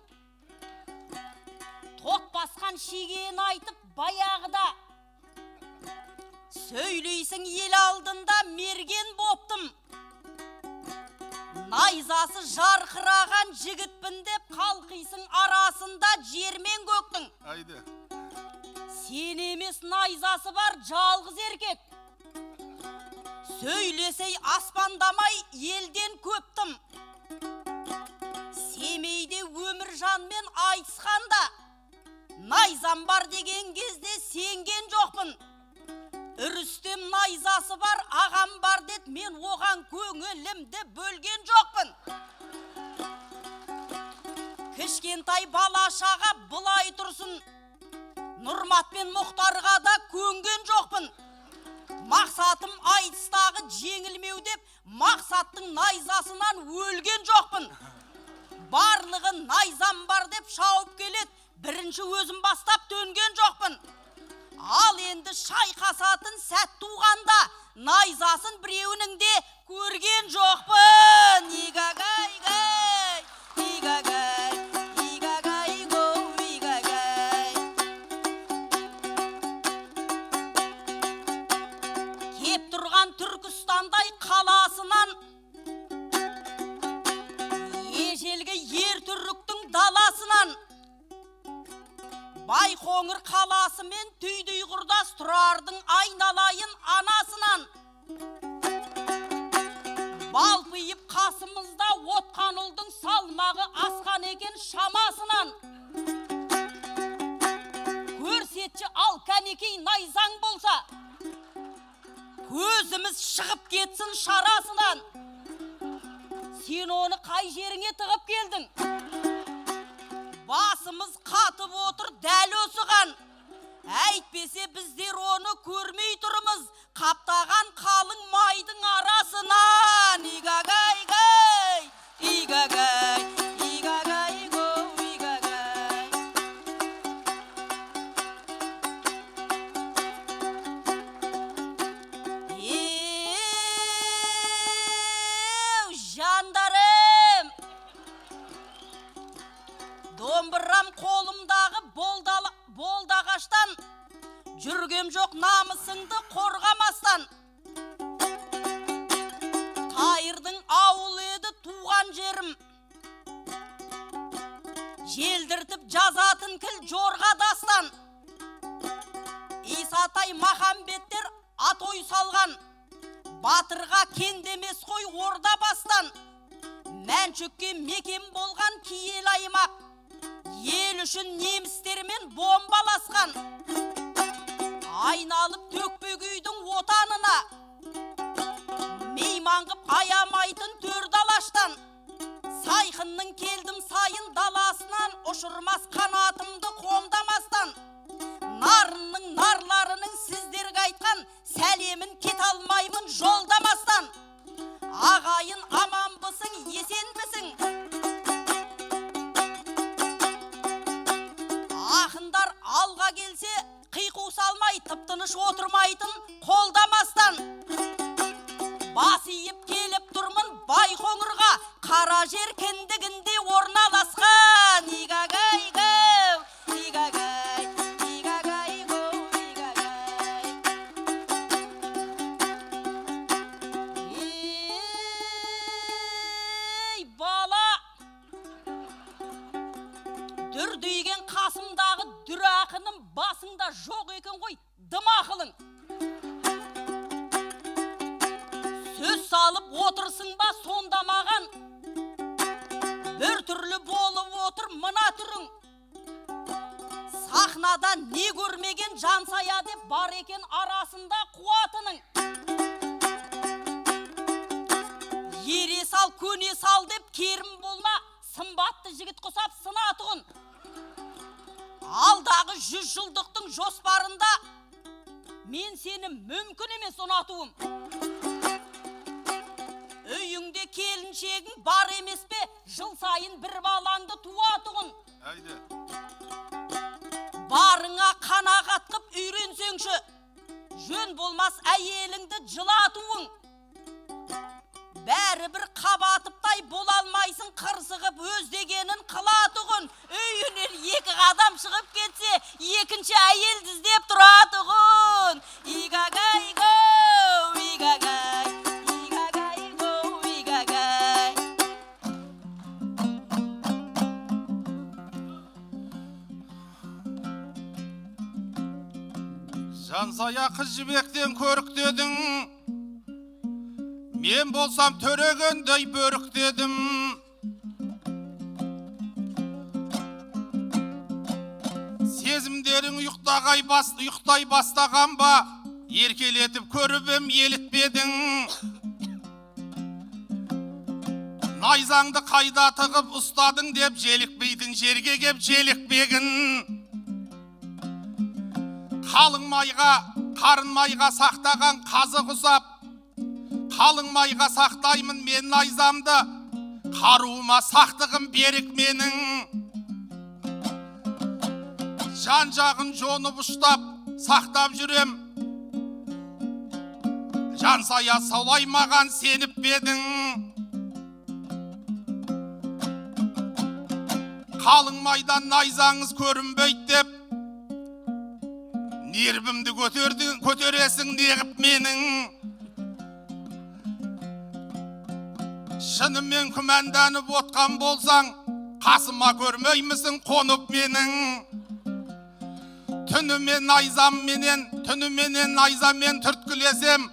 Тот басқан шегені айтып баяғыда, сөйлейсің ел алдында мерген боптым. Найзасы жарқыраған жігітпін деп қалқисың арасында жермен көктің. Сен емес найзасы бар жалғыз еркек. Сөйлесей аспандамай елден көптім. Семейде өміржанмен айтысқанда, найзам бар деген кезде сенген жоқпын. Үрістем найзасы бар ағам бар дед, мен оған көңілімді бөлген жоқпын. Кішкентай балашаға бұлай тұрсын, Нұрмат пен Мұхтарға да көнген жоқпын. Мақсатым айтыстағы жеңілмеу деп, мақсаттың найзасынан өлген жоқпын. Барлығы найзам бар деп шауып келет, бірінші өзім бастап төнген жоқпын. Ал енді шайқасатын сәт туғанда, найзасын біреуінің де көрген жоқпын. Игагай-гай, игагай. Түркістандай қаласынан, ежелгі ер түріктің даласынан, Байқоңыр қаласы мен түйдей құрдас тұрардың айналайын анасынан, балпиып қасымызда отқан ұлдың салмағы асқан екен шамасынан. Көрсетші ал кәнекей найзаң болса, көзіміз шығып кетсін шарасынан. Сен оны қай жеріңе тығып келдің? Басымыз қатып отыр дәл осыған. Әйтпесе біздер оны көрмей тұрмыз, қаптаған қалың майдың арасынан. Игагай-гай, игагай, игагай-го, игагай. Жандарым, домбырам қолымдағы болдағаштан, жүргем жоқ намысыңды қорғамастан. Тайырдың ауылы еді туған жерім, желдіртіп жазатын кіл жорға дастан. Исатай Махамбеттер атой салған, батырға кендемес қой орда бастан. Мәншөкке мекен болған киел аймақ, ел үшін немістермен бомбаласқан. Айналып төкпегүйдің отанына, мейманғып аямайтын төрдалаштан. Сайқынның келдім сайын даласынан, ұшырмас қана адамдар алға келсе қиқу салмай тып-тыныш отырмайтын қолдамастан бас иіп келіп тұрмын Байқоңырға, қара жер кіндігінде орналасқан. Игагай гоу, игагай, игагай гоу, игагай. Ей бала, дүрдейген қасымдағы дүрақының басында жоқ екен ғой, дым ақылың. Сөз салып отырсың ба сонда маған? Бір түрлі болып отыр мына түрің. Сахнада не көрмеген жансая деп бар екен арасында қуатының. Ере сал, көне сал деп керім болма, сымбатты жігіт құсап сынатығын. Алдағы 100 жылдықтың жоспарында мен сені мүмкін емес ұнатуым. Үйіңде келіншегің бар емес пе? Жыл сайын бір балаңды туатығын. Барыңа қанағат қып үйренсеңші, жөн болмас әйеліңді жылатуың. Бәрі бір қабатыптай бола алмайсың, қырсығып өз дегенін қылатығын. Үйінен 2 адам шығып кетсе, екінші әйелді іздеп тұратығын. Игагай гоу, игагай. Жансая қыз жібектен көріктедің, мен болсам төрегендей бөріктедім. Сезімдерің ұйықтай бастаған ба, еркелетіп көріп ем елітпедің. Найзаңды қайда тығып ұстадың деп желікпейтін жерге кеп желікпегін. Қалың майға, қарын майға сақтаған қазы құсап, қалың майға сақтаймын мен найзамды, қаруыма сақтығым берік менің. Жан жағын жонып ұштап, сақтап жүрем, жансая солай маған сеніп бедің. Қалың майдан найзаңыз көрінбейді деп, нервімді көтересің неғіп менің. Шынымен күмәнданып отқан болсаң, қасыма көрмеймісің қонып менің. Түнімен найзамен түрткілесем,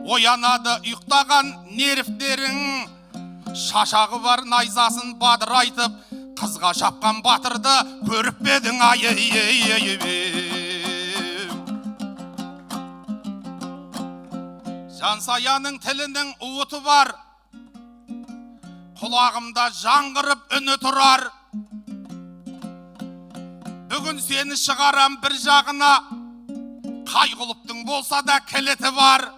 оянады ұйықтаған нервтерің. Шашағы бар найзасын бадырайтып, қызға шапқан батырды көріп бедің Жансаяның тілінің уыты бар, құлағымда жаңғырып үні тұрар. Бүгін сені шығарам бір жағына, қайғылыптың болса да кіліті бар.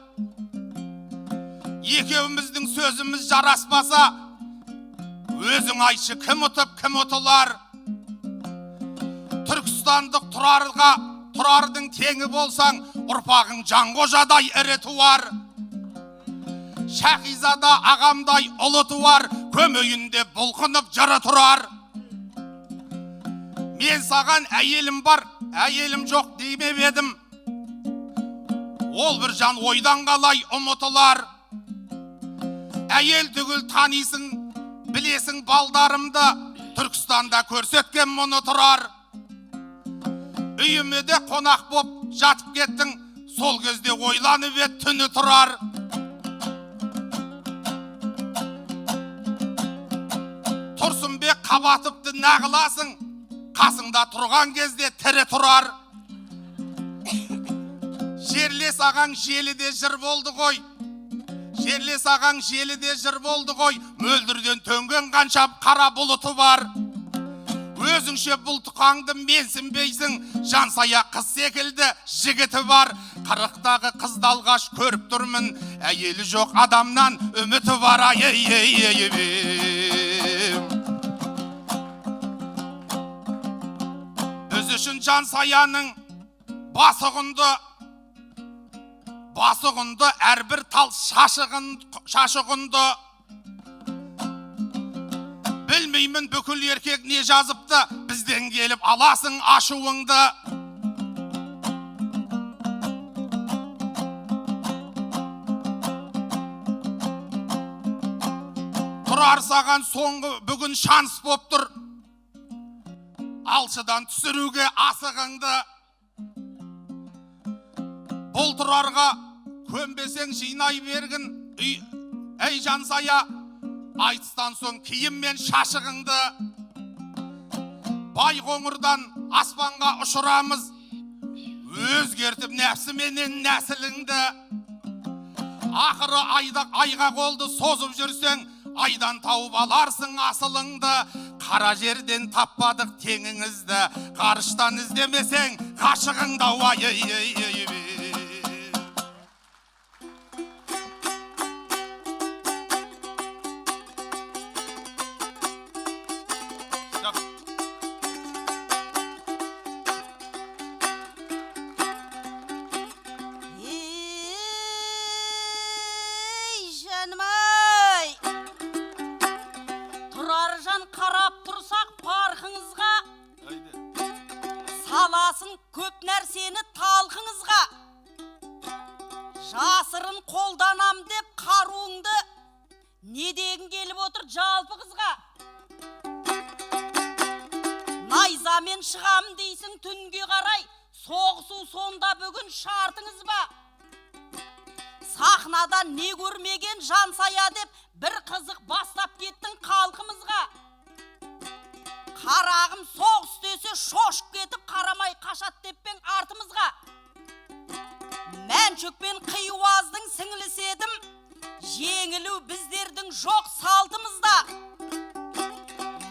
Екеуміздің сөзіміз жараспаса, өзің айшы кім ұтып, кім ұтылар. Түркістандық тұрардың теңі болсаң, ұрпағың Жанғожадай ірі туар. Шәқизада ағамдай ұлы туар, көмейінде бұлқынып жыры тұрар. Мен саған әйелім бар, әйелім жоқ деймеп едім. Ол бір жан ойдан қалай ұмытылар. Әйел түгіл танисың, білесің балдарымды, Түркістанда көрсеткен мұны тұрар. Үйіме де қонақ боп жатып кеттің, сол кезде ойланып ет түні тұрар. Тұрсынбек қабатыпты нағыласың, қасыңда тұрған кезде тірі тұрар. Жерлес ағаң желіде жыр болды ғой, жерлес ағаң желіде жыр болды ғой, мөлдірден төнген қаншап қара бұлыты бар. Өзіңше бұлтықаңды менсінбейсің, жансая қыз секілді жігіті бар. Қырықтағы қызды алғаш көріп тұрмын, әйелі жоқ адамнан үміті бар. Өзі үшін Жансаяның басы құнды, әрбір тал шашы құнды. Білмеймін бүкіл еркек не жазыпты, бізден келіп аласың ашуыңды. Тұрар саған соңғы бүгін шанс боп тұр, алшыдан түсіруге асығыңды. Бұл Тұрарға көнбесең жинай бергін, әй Жансая, айтыстан соң киім мен шашығыңды. Байқоңырдан аспанға ұшырамыз, өзгертіп нәпсіменен нәсіліңді. Ақыры айға қолды созып жүрсең, айдан тауып аларсың асылыңды. Қара жерден таппадық теңіңізді, ғарыштан іздемесең ғашығыңды. Саласын көп нәрсені талқыңызға, жасырын қолданам деп қаруыңды не дегін келіп отыр жалпы қызға. Найзамен шығам дейсің түнге қарай, соғысу сонда бүгін шартыңыз ба? Сахнадан не көрмеген Жансая деп бір қызық бастап кеттің халқымызға. Қарағым соғыс десе шошып кетіп қарамай қашат деппен артымызға. Мәншөкпен қиуаздың сіңілісі едім, жеңілу біздердің жоқ салтымызда.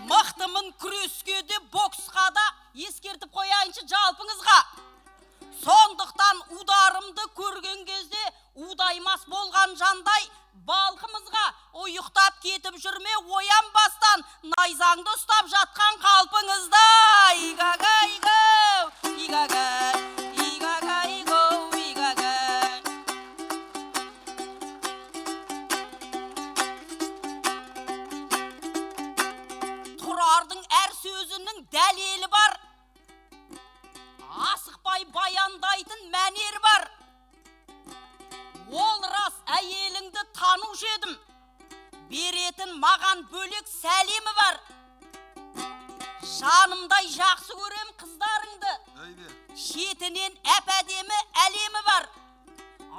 Мықтымын күреске де боксқа да ескертіп қояйыншы жалпыңызға. Сондықтан ударымды көрген кезде удаймас болған жандай балқымызға ұйықтап кетіп жүрме оянбастан найзаңды ұстап жатқан қалпыңызда. Игагайгау, игагай, игагайгау, игагай. Тұрардың әр сөзінің дәлелі бар, асықпай баяндайтын мәнер бар. Ол рас әйеліңді танушы едім, беретін маған бөлек сәлемі бар. Жанымдай жақсы көрем қыздарыңды, шетінен әп-әдемі әлемі бар.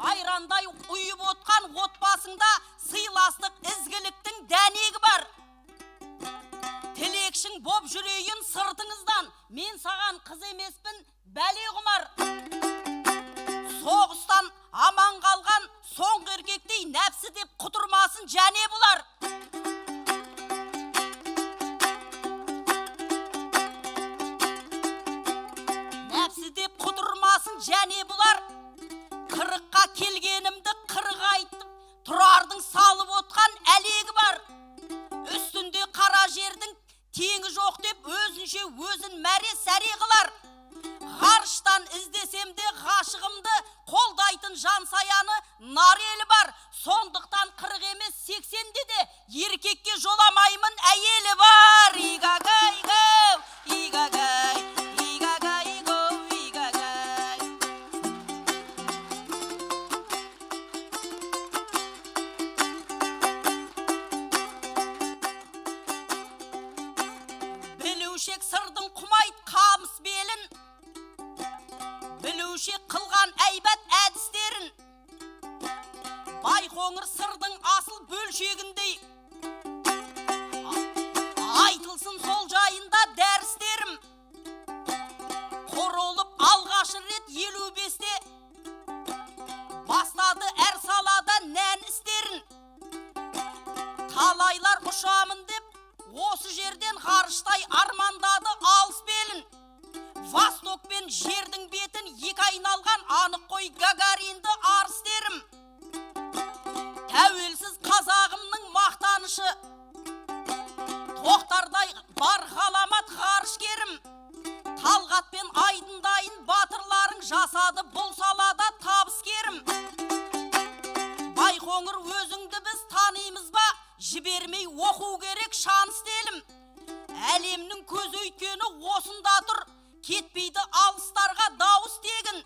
Айрандай ұйып отқан отбасыңда сыйластық ізгіліктің дәнегі бар. Тілекшің боп жүрейін сыртыңыздан, мен саған қыз емеспін бәле құмар. Соғыстан аман қалған соңғы еркектей нәпсі деп құтырмасын және бұлар. Нәпсі деп құтырмасын және бұлар. Қырыққа келгенімді қырық айттым, Тұрардың салып отқан әлегі бар. Үстінде қара жердің теңі жоқ деп өзінше өзін мәре сәре қылар. Ғарыштан іздесем де ғашығымды қолдайтын Жансаяны нар елі бар. Сондықтан 40 емес 80-де де еркекке жоламаймын әйелі бар. Игагайгау, игагай, игагайгау, игагай. Білушек сырдың құмайт қамыс белін, білушек қылған әйбәт әдістерін. Байқоңыр сырдың асыл бөлшегіндей айтылсын сол жайында дәрістерім. Қоролып алғашы рет 55-те бастады әр салада нән істерін. Талайлар ұшамын деп осы жерден ғарыштай армандады алыс белін. Востокпен жердің бетін екі айналған анық қой Гагаринді арыстерім. Тәуелсіз қазағымның мақтанышы, тоқтардай бар ғаламат ғарышкерім. Талға мақсатпен айдындайын батырларың жасады бұл салада табыскерім. Байқоңыр өзіңді біз танимыз ба? Жібермей оқу керек шан істелім. Әлемнің көз өйткені осында тұр, кетпейді алыстарға дауыс тегін.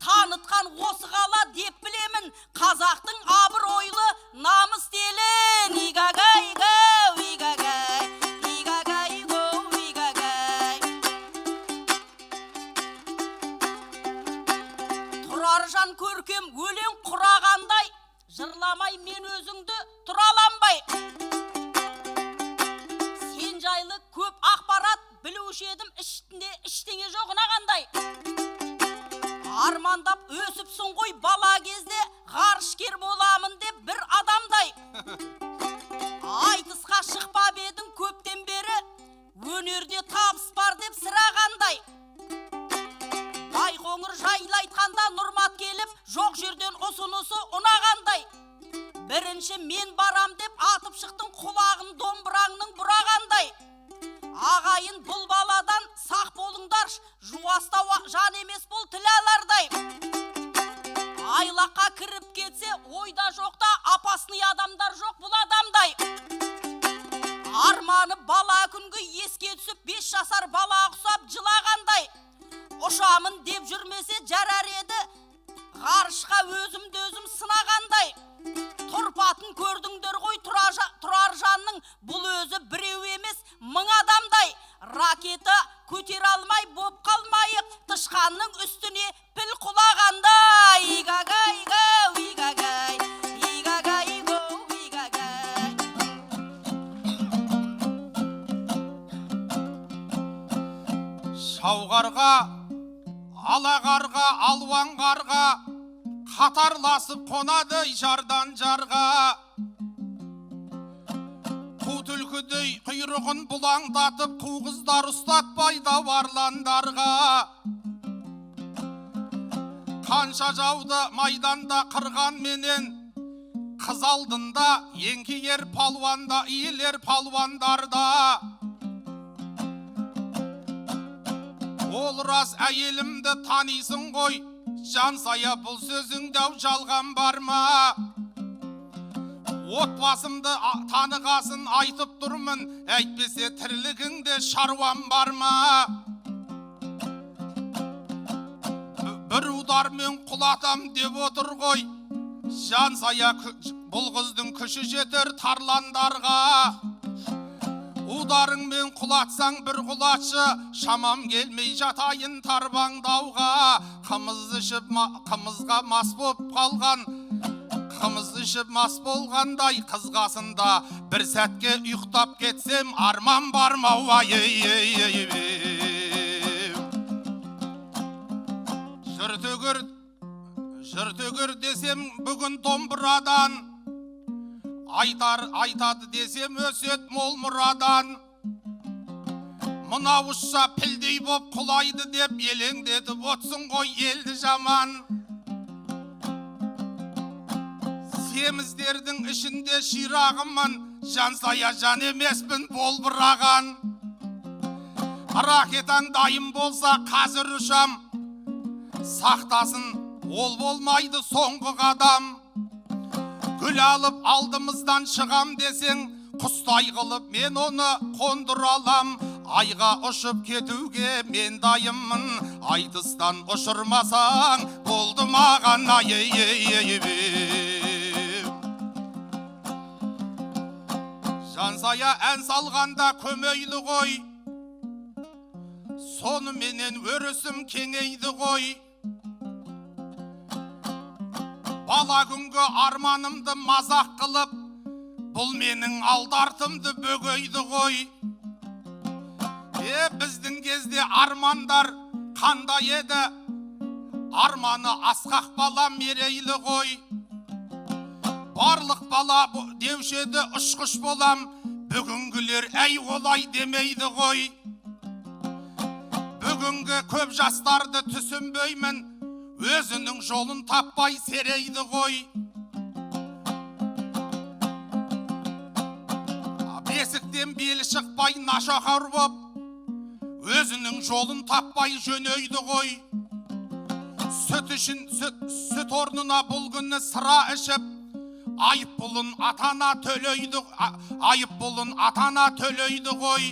Танытқан осы қала деп білемін, қазақтың абыройлы намыс телін. Игагай гоу, игагай, игагай гоу, игагай. Тұраржан көркем өлең құрағандай, жырламай мен өзіңді тұраланбай. Сен жайлы көп ақпарат білуші едім, ішінде іштеңе жоғына қандай. Армандап өсіпсің ғой бала кезде, ғарышкер боламын деп бір адамдай. Айтысқа шықпап едің көптен бері, өнерде табыс бар деп сірағандай. Байқоңыр жайлы айтқанда нұрмат келіп, жоқ жерден ұсынысы ұнағандай. Бірінші мен барам деп атып шықтың, құлағын домбыраңның бұрағандай. Ағайын бұл баладан сақ болыңдар, жуастау жан емес бұл тілалардай. Айлаққа кіріп кетсе, ойда жоқта апасыны адамдар жоқ бұл адамдай. Арманы бала күнгі еске түсіп, 5 жасар бала құсап жылағандай. Ұшамын деп жүрмесе жарар еді, ғарышқа өзімді өзім сынағандай. Тұрпатын көрдіңдер ғой Тұраржанның, бұл өзі біреу емес 1000 адамдай. Ракета көтер алмай боп қалмайық, тышқанның үстіне піл құлағандай. Игагай гоу, игагай, игагай гоу, игагай. Шауғарға, алағарға, алуанғарға, қатарласып қонады жардан жарға. Қу түлкідей құйрығын бұлаңдатып, қу қыздар ұстатпайды варландарға. Қанша жауды майданда қырған менен, қыз алдында еңкейер палуанда, иілер палуандарда. Ол рас әйелімді танисың ғой, жансая бұл сөзіңдәу жалған бар ма? Отбасымды танығасын айтып тұрмын, әйтпесе тірлігіңде шаруам бар ма? Бір удармен құлатам деп отыр ғой, жансая бұл қыздың күші жетер тарландарға. Ударыңмен құлатсаң бір құлатшы, шамам келмей жатайын тарбаңдауға. Қымыз ішіп қымызға мас боп қалған, қымыз ішіп мас болғандай қызғасында бір сәтке ұйықтап кетсем арман бармау. Жыр десем бүгін домбырадан, айтады десем өсет мол мұрадан. Мына ұшша пілдей боп құлайды деп елеңдетіп отсын ғой елді жаман. Семіздердің ішінде ширағымын, жансая жан емеспін болбыраған. Ракетаң дайын болса қазір ұшам, сақтасын ол болмайды соңғы қадам. Гүл алып алдымыздан шығам десең, құстай қылып мен оны қондыр алам. Айға ұшып кетуге мен дайынмын, айтыстан ұшырмасаң болды маған. Жансая ән салғанда көмейлі ғой, соны менен өрісім кеңейді ғой. Бала күнгі арманымды мазақ қылып, бұл менің алдартымды бөгейді ғой. Біздің кезде армандар қандай еді, арманы асқақ бала мерейлі ғой. Барлық бала деушеді ұшқыш болам, бүгінгілер әй олай демейді ғой. Бүгінгі көп жастарды түсінбеймін, өзінің жолын таппай серейді ғой. Бесіктен белі шықпай нашақор боп, өзінің жолын таппай жөнөйді ғой. Сүт орнына бұл күні сыра ішіп, айып бұлын атана төлөйді ғой.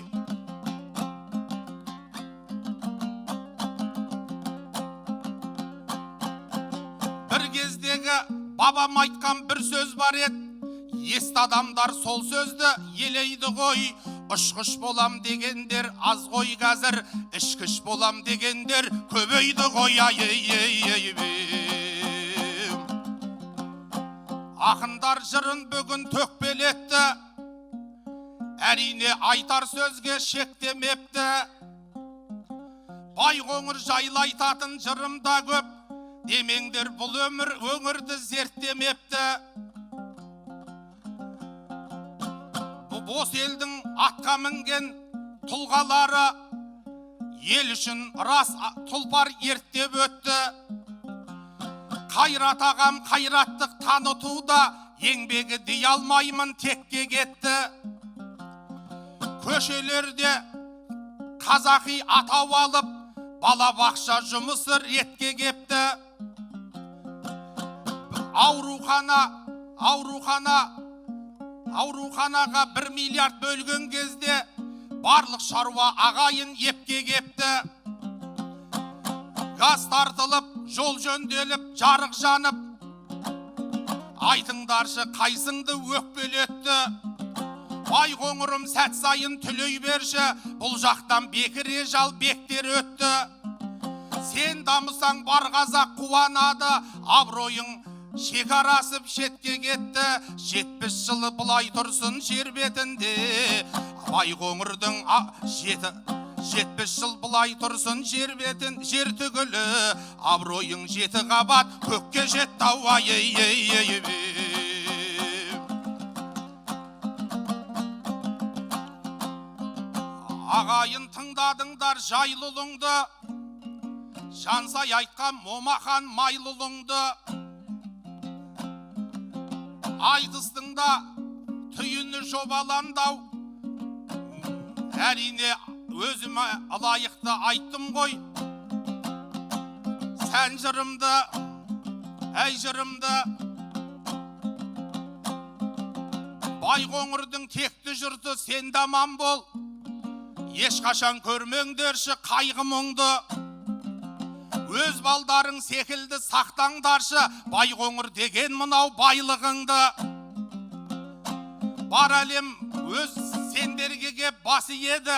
Бір кездегі бабам айтқан бір сөз бар еді, есті адамдар сол сөзді елейді ғой. Ұшқыш болам дегендер аз ғой қазір, ішкіш болам дегендер көбейді ғой. Ақындар жырын бүгін төкпелетті, әрине айтар сөзге шектемепті. Байқоңыр жайлы айтатын жырымда көп, демеңдер бұл өмір өңірді зерттемепті. Бос елдің атқа мінген тұлғалары ел үшін рас тұлпар ерттеп өтті. Қайрат ағам қайраттық танытуда еңбегі дей алмаймын текке кетті. Көшелерде қазақи атау алып, балабақша жұмысы ретке кепті. Ауруханаға 1 миллиард бөлген кезде барлық шаруа ағайын епке кепті. Газ тартылып, жол жөнделіп, жарық жанып, айтыңдаршы қайсыңды өкпелетті. Байқоңырым сәт сайын түлей берші, бұл жақтан бекіре жал бектер өтті. Сен дамысаң бар қазақ қуанады, абыройың шекарасып шетке кетті. 70 жылы бұлай тұрсын жер бетінде, Байқоңырдың 70 жыл бұлай тұрсын жер бетін, жер түгілі, абыройың 7 қабат көкке жетті ау. Ағайын тыңдадыңдар жайлылыңды, Жансай айтқан момақан майлылыңды. Айтыстың да түйіні жобаландау, әрине өзіме лайықты айттым ғой. Сән жырымды, әй жырымды, Байқоңырдың текті жұрты сен даман бол. Ешқашан көрмеңдерші қайғы мұңды. Өз балдарың секілді сақтаңдаршы, Байқоңыр деген мынау байлығыңды. Бар әлем өз сендерге кеп басы еді,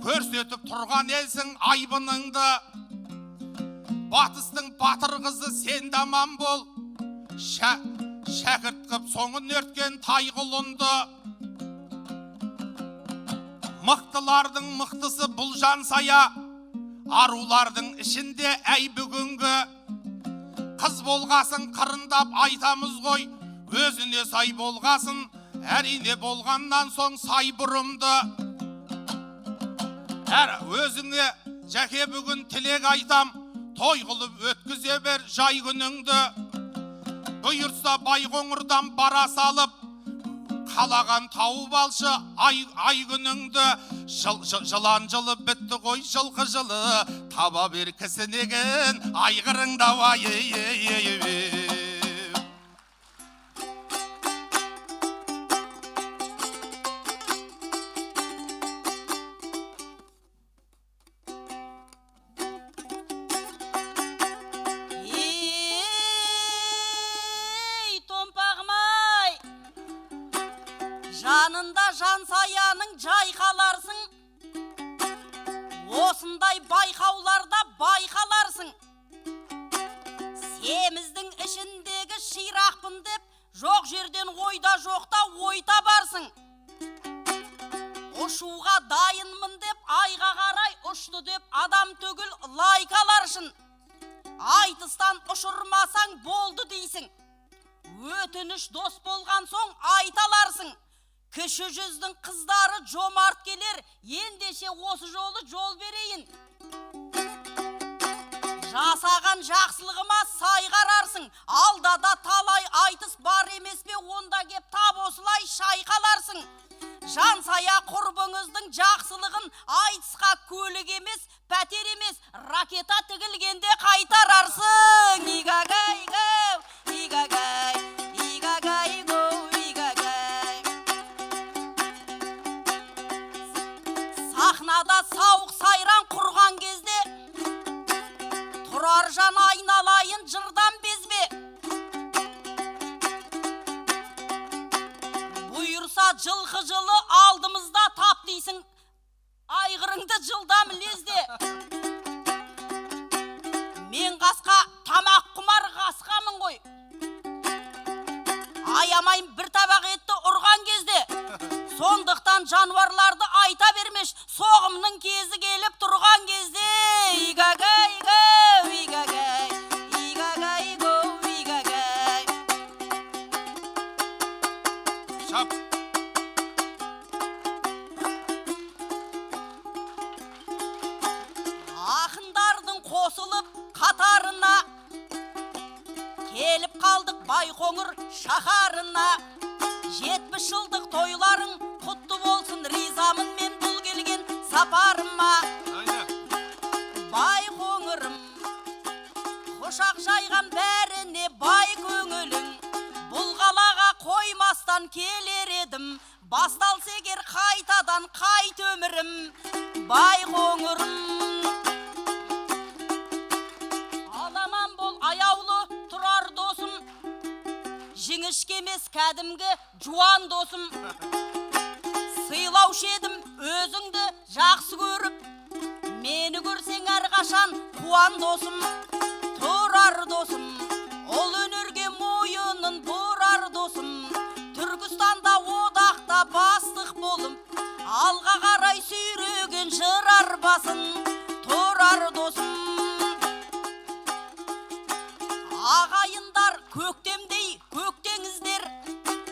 көрсетіп тұрған елсің айбыныңды. Батыстың батыр қызы сен даман бол, шәкірт қып соңын өрткен тайғұлынды. Мықтылардың мықтысы бұл Жансая, арулардың ішінде әй бүгінгі. Қыз болғасын қырындап айтамыз ғой, өзіне сай болғасын, әрине болғаннан соң сай бұрымды. Өзіңе жәке бүгін тілек айтам, той қылып өткізе бер жай күніңді. Бұйырса Байқоңырдан бара салып, қалаған тауып алшы ай күніңді. Жылан жылы бітті ғой жылқы жылы, таба бер кісінеген айғырыңда ай. Жанында Жансаяның жайқаларсың, осындай байқауларда байқаларсың. Семіздің ішіндегі ширақпын деп, жоқ жерден ойда жоқта ой табарсың. Ұшуға дайынмын деп, айға қарай ұшты деп, адам төгіл лайкаларшын. Айтыстан ұшырмасаң болды дейсің. Өтініш дос болған соң айталарсың. Кіші жүздің қыздары жомарт келер, ендеше осы жолы жол берейін. Жасаған жақсылығыма сай қарарсың, алдада талай айтыс бар емес пе, онда кеп тап осылай шайқаларсың. жансая құрбыңыздың жақсылығын айтысқа көлік емес, пәтер емес, ракета тігілгенде қайтарарсың. Игагай гоу, игагай, игагай гоу, игагай. Сахнада сауық сайран құрған кезде Тұраржан айналайын жырдан безбе. Бұйырса жылқы жылы алдымызда тап дейсің, айғырыңды жылдам лезде. Мен қасқа тамақ құмар қасқамын ғой. Аямайын бір табақ етті ұрған кезде. Сондықтан жануарларды айта бермеш, соғымның кезі келіп тұрған кезде. Игагай гоу, игагай, игагай гоу, игагай. Шап. Ақындардың қосылып қатарына келіп қалдық Байқоңыр шаһарына. 70 жылдық тойларың құтты болсын, ризамын мен бұл келген сапарыма. Байқоңырым, құшақ жайған бәріне бай көңілің. Бұл қалаға қоймастан келер едім, басталса егер қайтадан қайт өмірім. Байқоңырым, аламан бол аяулы тұрар досым, жіңішке емес кәдімгі жуан досым. Сыйлаушы едім өзіңді жақсы көріп, мені көрсең әрқашан қуан досым. Тұрар досым, ол өнерге мойынын бұрар досым. Түркістанда одақта бастық болып, алға қарай сүйреген жырар басын. Тұрар досым, ағайындар көктемдей көктеңіздер,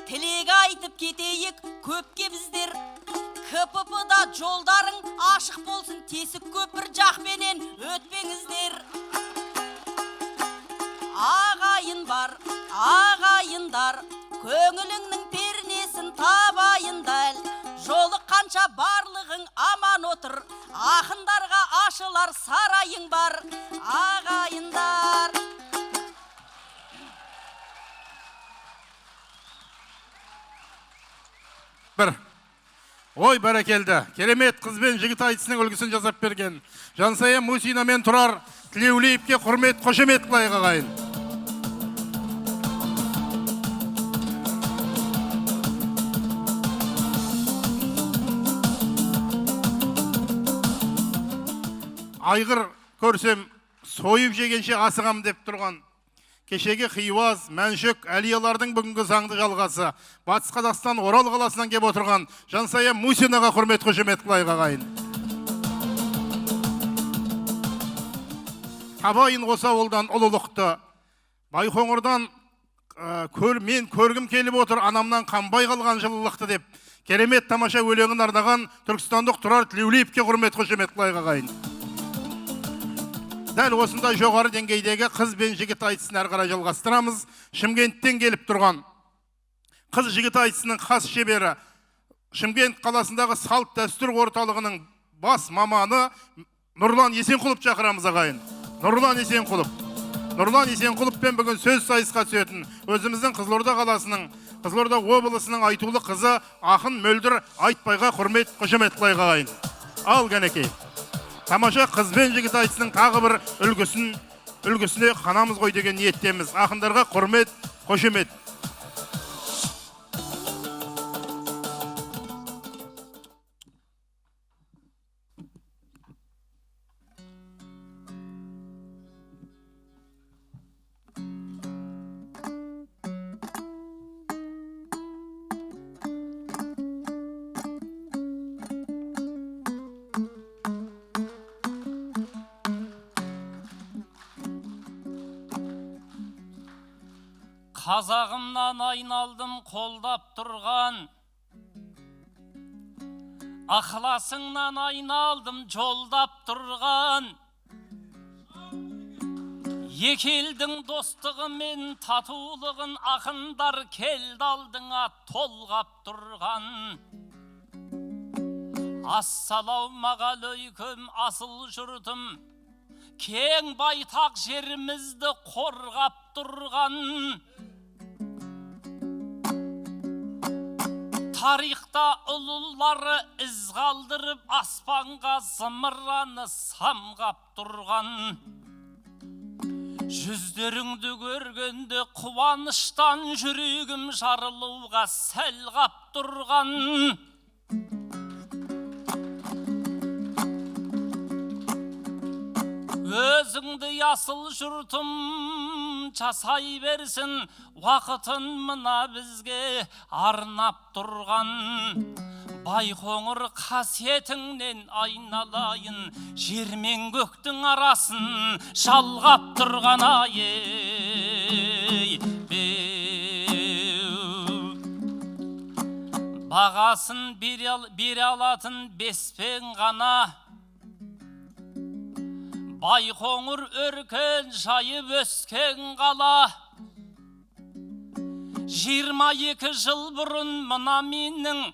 тілек айтып кетейік көпке біздер. КПП-да жолдарың ашық болсын, тесік көпір жақпенен өтпеңіздер. Ағайын бар, ағайындар, көңіліңнің пернесін табайын дәл. Жолы қанша барлығың аман отыр, ақындарға ашылар сарайың бар. Ағайындар. Бір. Ой, бәрекелді. Керемет қызбен жігіт айтысының үлгісін жасап берген Жансая Мусина мен Тұрар Тілеулиевке құрмет, қошемет қылайық ағайын. Айғыр көрсем, сойып жегенше асығам деп тұрған кешегі Хиуаз, Мәншөк, Әлиялардың бүгінгі заңды жалғасы, Батыс Қазақстан Орал қаласынан кеп отырған Жансая Мусинаға құрмет, қошемет қылайық ағайын. Табайын осы ауылдан ұлылықты, Байқоңырдан мен көргім келіп отыр, анамнан қанбай қалған жылылықты деп, керемет тамаша өлеңін арнаған түркістандық Тұрар Тілеулиевке құрмет, қошемет қылайық ағайын. Дәл осындай жоғары деңгейдегі қыз бен жігіт айтысын әрі қарай жалғастырамыз. Шымкенттен келіп тұрған қыз жігіт айтысының хас шебері, Шымкент қаласындағы салт дәстүр орталығының бас маманы Нұрлан Есенқұлов шақырамыз ағайын. Нұрлан Есенқұлов. Нұрлан Есенқұловпен бүгін сөз сайысқа түсетін өзіміздің Қызылорда қаласының, Қызылорда облысының айтулы қызы ақын Мөлдір Айтбайға құрмет, қошемет қылайық ағайын. Ал кәнекей. Тамаша қыз бен жігіт айтысының тағы бір үлгісіне қанамыз ғой деген ниеттеміз. Ақындарға құрмет, қошемет. Қазағымнан айналдым қолдап тұрған, ақыласыңнан айналдым жолдап тұрған. Екі елдің достығы мен татулығын ақындар келді алдыңа толғап тұрған. Ассалаумағалейкум асыл жұртым, кең байтақ жерімізді қорғап тұрған. Тарихта ұлылары із қалдырып, аспанға зымыраны самғап тұрған. Жүздеріңді көргенде қуаныштан жүрегім жарылуға сәл қап тұрған. Өзіңді асыл жұртым жасай берсін, уақытын мына бізге арнап тұрған. Байқоңыр қасиетіңнен айналайын, жер мен көктің арасын жалғап тұрған ай. Бағасын бере алатын беспен ғана, Байқоңыр өркен жайып өскен қала. 22 жыл бұрын мына менің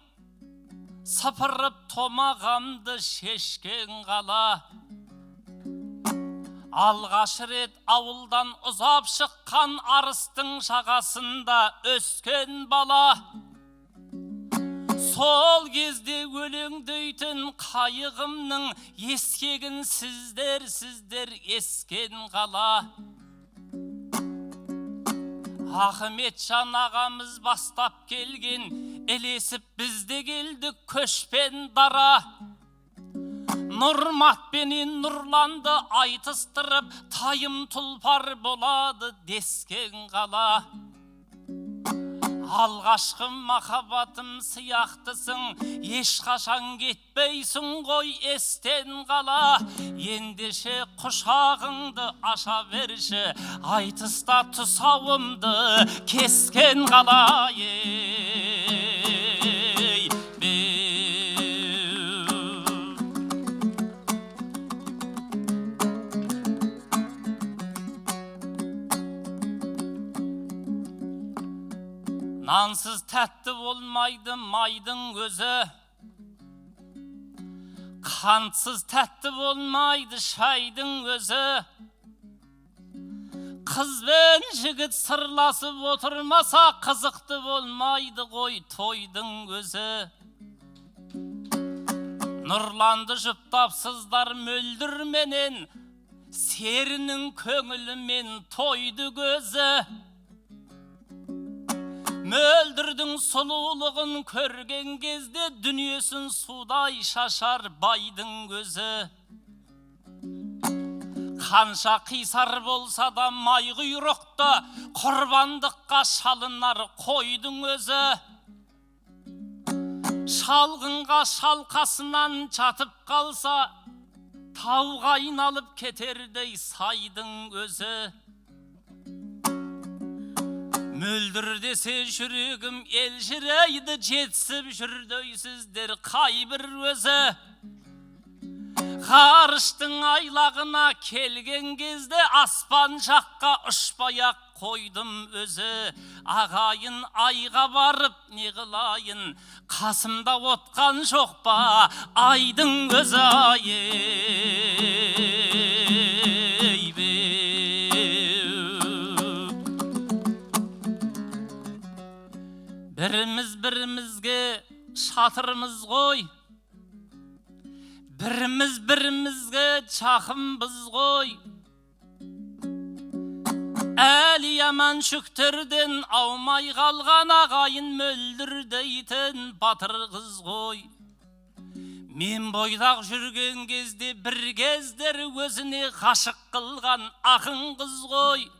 сапырып томағамды шешкен қала. Алғаш рет ауылдан ұзап шыққан арыстың жағасында өскен бала. Сол кезде өлеңдейтін қайығымның ескегін сіздер ескен қала. Ахметжан ағамыз бастап келген, елесіп бізде келді көшпен дара. Нұрматпенен нұрланды айтыстырып, тайым тұлпар болады дескен қала. Алғашқы махаббатым сияқтысың, ешқашан кетпейсің ғой естен қала. Ендеше құшағыңды аша берші, айтыста тұсауымды кескен қала. Нансыз тәтті болмайды майдың өзі, қантсыз тәтті болмайды шайдың өзі. Қыз бен жігіт сырласып отырмаса, қызықты болмайды ғой тойдың өзі. Нұрланды жұптапсыздар мөлдірменен, серінің көңілімен тойды көзі. Мөлдірдің сұлулығын көрген кезде, дүниесін судай шашар байдың көзі. Қанша қисар болса да май құйрықты, құрбандыққа шалынар қойдың өзі. Шалғынға шалқасынан жатып қалса, тауға айналып кетердей сайдың өзі. Мөлдір десе жүрегім елжірейді, жетсіп жүрдейсіздер қайбір өзі. Ғарыштың айлағына келген кезде, аспан жаққа ұшпай-ақ қойдым өзі. Ағайын айға барып не қылайын, қасымда отқан жоқ па айдың өзі. Бірімізге шатырмыз ғой, бірімізге жақынбыз ғой. Әлі аман шүктерден аумай қалған ағайын мөлдір дейтін батыр қыз ғой. Мен бойдақ жүрген кезде бір кездер өзіне ғашық қылған ақын қыз ғой.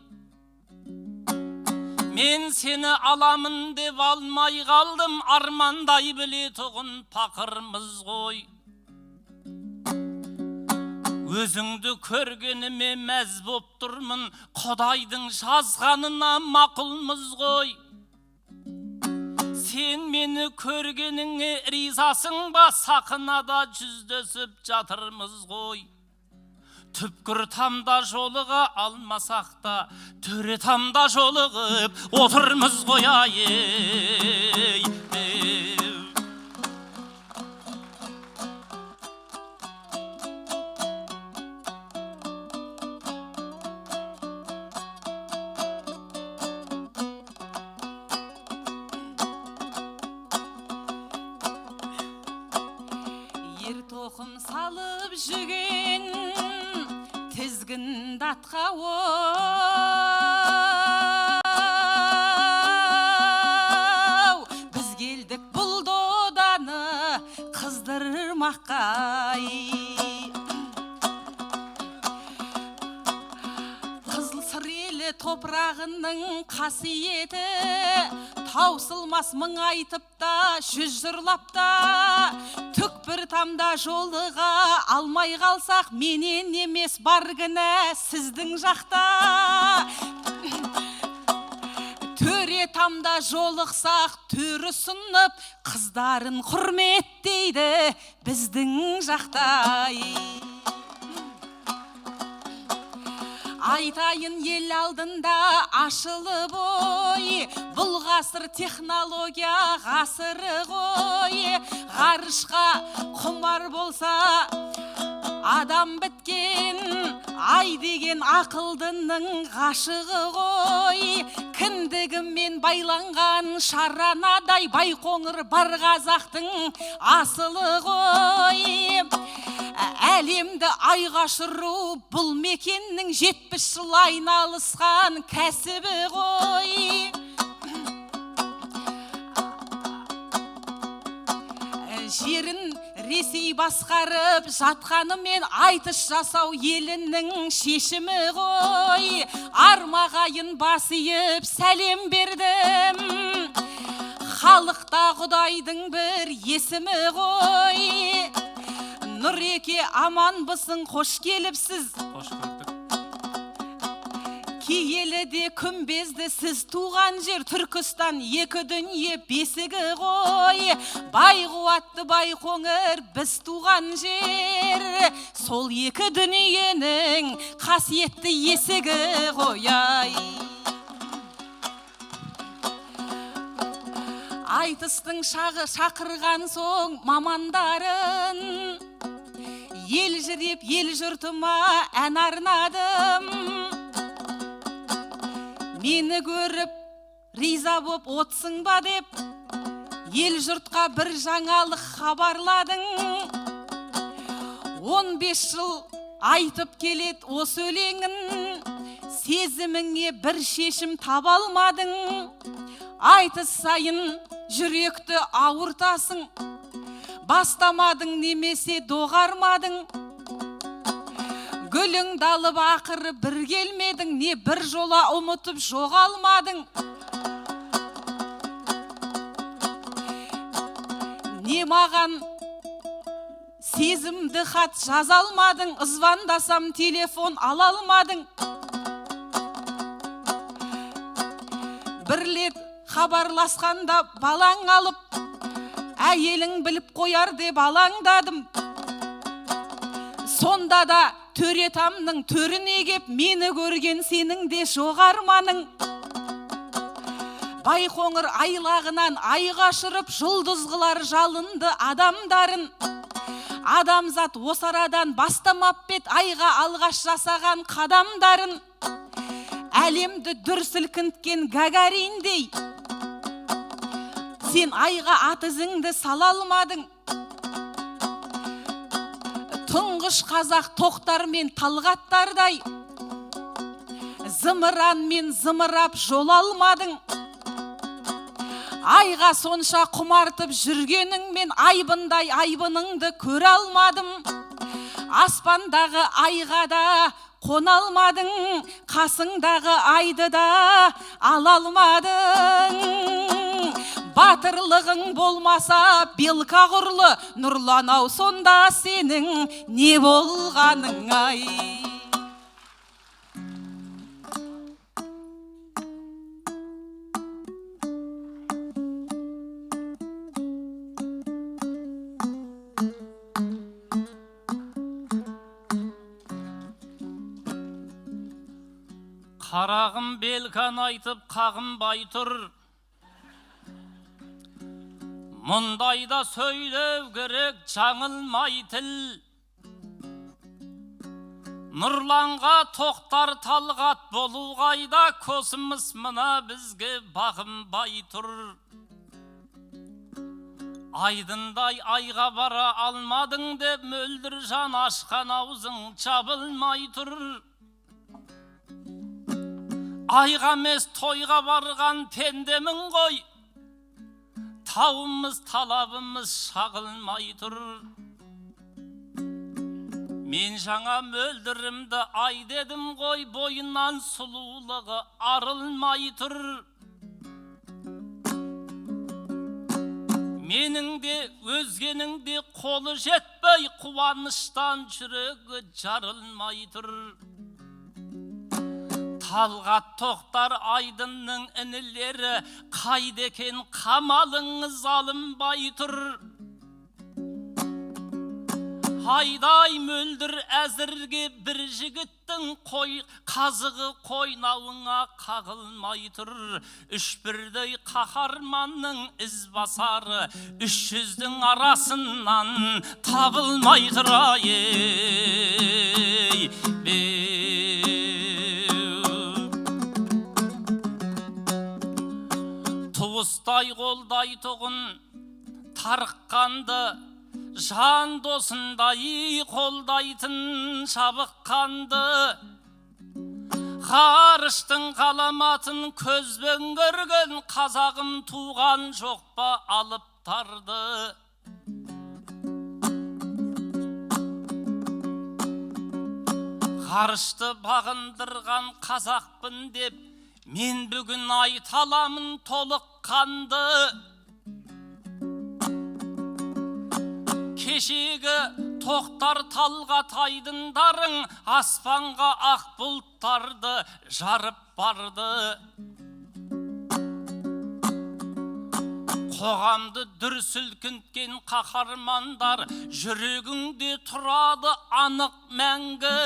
Мен сені аламын деп алмай қалдым, армандай біле тұғын пақырмыз ғой. Өзіңді көргеніме мәз боп тұрмын, Құдайдың жазғанына мақұлмыз ғой. Сен мені көргеніңе ризасың ба, сақынада жүздесіп жатырмыз ғой. Түпкір тамда жолыға алмасақ та, төре тамда жолығып отырмыз ғой. алып жүген тізгін датқа біз келдік бұл доданы қыздырмаққа қызыл сірелі топырағының қасиеті таусылмас мың айтып та жүз жырлап та түкпір тамда жолыға алмай қалсақ менен емес бар кінә сіздің жақта төре тамда жолықсақ төрі сынып қыздарын құрметтейді біздің жақтай айтайын ел алдында ашылып ой бұл ғасыр технология ғасыры ғой ғарышқа құмар болса адам біткен ай деген ақылдының ғашығы ғой кіндігімен байланған шаранадай байқоңыр бар қазақтың асылы ғой әлемді айға ұшыру бұл мекеннің 70 жыл айналысқан кәсібі ғой жерін Ресей басқарып жатқанымен айтыс жасау елінің шешімі ғой армағайын басиып сәлем бердім халықта құдайдың бір есімі ғой Нұреке аманбысың қош келіпсіз қош көрдік киелі де күмбезді сіз туған жер Түркістан екі дүние бесігі ғой бай қуатты Байқоңыр біз туған жер сол екі дүниенің қасиетті есігі ғой айтыстың шағы шақырған соң мамандарын ел жүріп ел жұртыма ән арнадым мені көріп риза боп отсың ба деп ел жұртқа бір жаңалық хабарладың 15 жыл айтып келет осы өлеңін сезіміңе бір шешім таба алмадың айтыс сайын жүректі ауыртасың бастамадың немесе доғармадың гүліңді алып ақыры бір келмедің не бір жола ұмытып жоғалмадың не маған сезімді хат жаза алмадың звондасам телефон ала алмадың бір рет хабарласқанда балаң алып әйелің біліп қояр деп алаңдадым сонда да төретамның төріне кеп мені көрген сенің де жоқ арманың Байқоңыр айлағынан айға ұшырып жұлдыз қылар жалынды адамдарын адамзат осы арадан бастамап бет айға алғаш жасаған қадамдарын әлемді дүр сілкінткен Гагариндей сен айға ат ізіңді сала алмадың тұңғыш қазақ Тоқтар мен Талғаттардай зымыранмен зымырап жол алмадың айға сонша құмартып жүргеніңмен айбындай айбыныңды көре алмадым аспандағы айға да қона алмадың қасыңдағы айды да ала алмадың батырлығың болмаса белка құрлы нұрланау сонда сенің не болғаның ай Қарағым белкан айтып қағынбай тұр мұндайда сөйлеу керек жаңылмай тіл нұрланға Тоқтар Талғат болу қайда космос мына бізге бағынбай тұр Айдындай айға бара алмадың деп мөлдір жан ашқан аузың жабылмай тұр. Айға емес тойға барған пендемін ғой, тауымыз талабымыз шағылмай тұр. Мен жаңа мөлдірімді ай дедім ғой, бойынан сұлулығы арылмай тұр. Менің де өзгенің де қолы жетпей, қуаныштан жүрегі жарылмай тұр. Талғат Тоқтар Айдынның інілері, қайда екен қамалыңыз алынбай тұр. Айдай мөлдір әзірге бір жігіттің қазығы қойнауыңа қағылмай тұр. Үш бірдей қаһарманның із басары 300-дің арасынан табылмай тұр. Туыстай қолдай тұғын тарыққанды, жан досындай қолдайтын шабыққанды, ғарыштың ғаламатын көзбен көрген қазағым туған жоқ па алыптарды. Ғарышты бағындырған қазақпын деп мен бүгін айталамын толыққанды. Кешегі Тоқтар Талғат Айдындарың аспанға ақ бұлттарды жарып барды. Қоғамды дүр сілкінткен қаһармандар жүрегіңде тұрады анық мәңгі.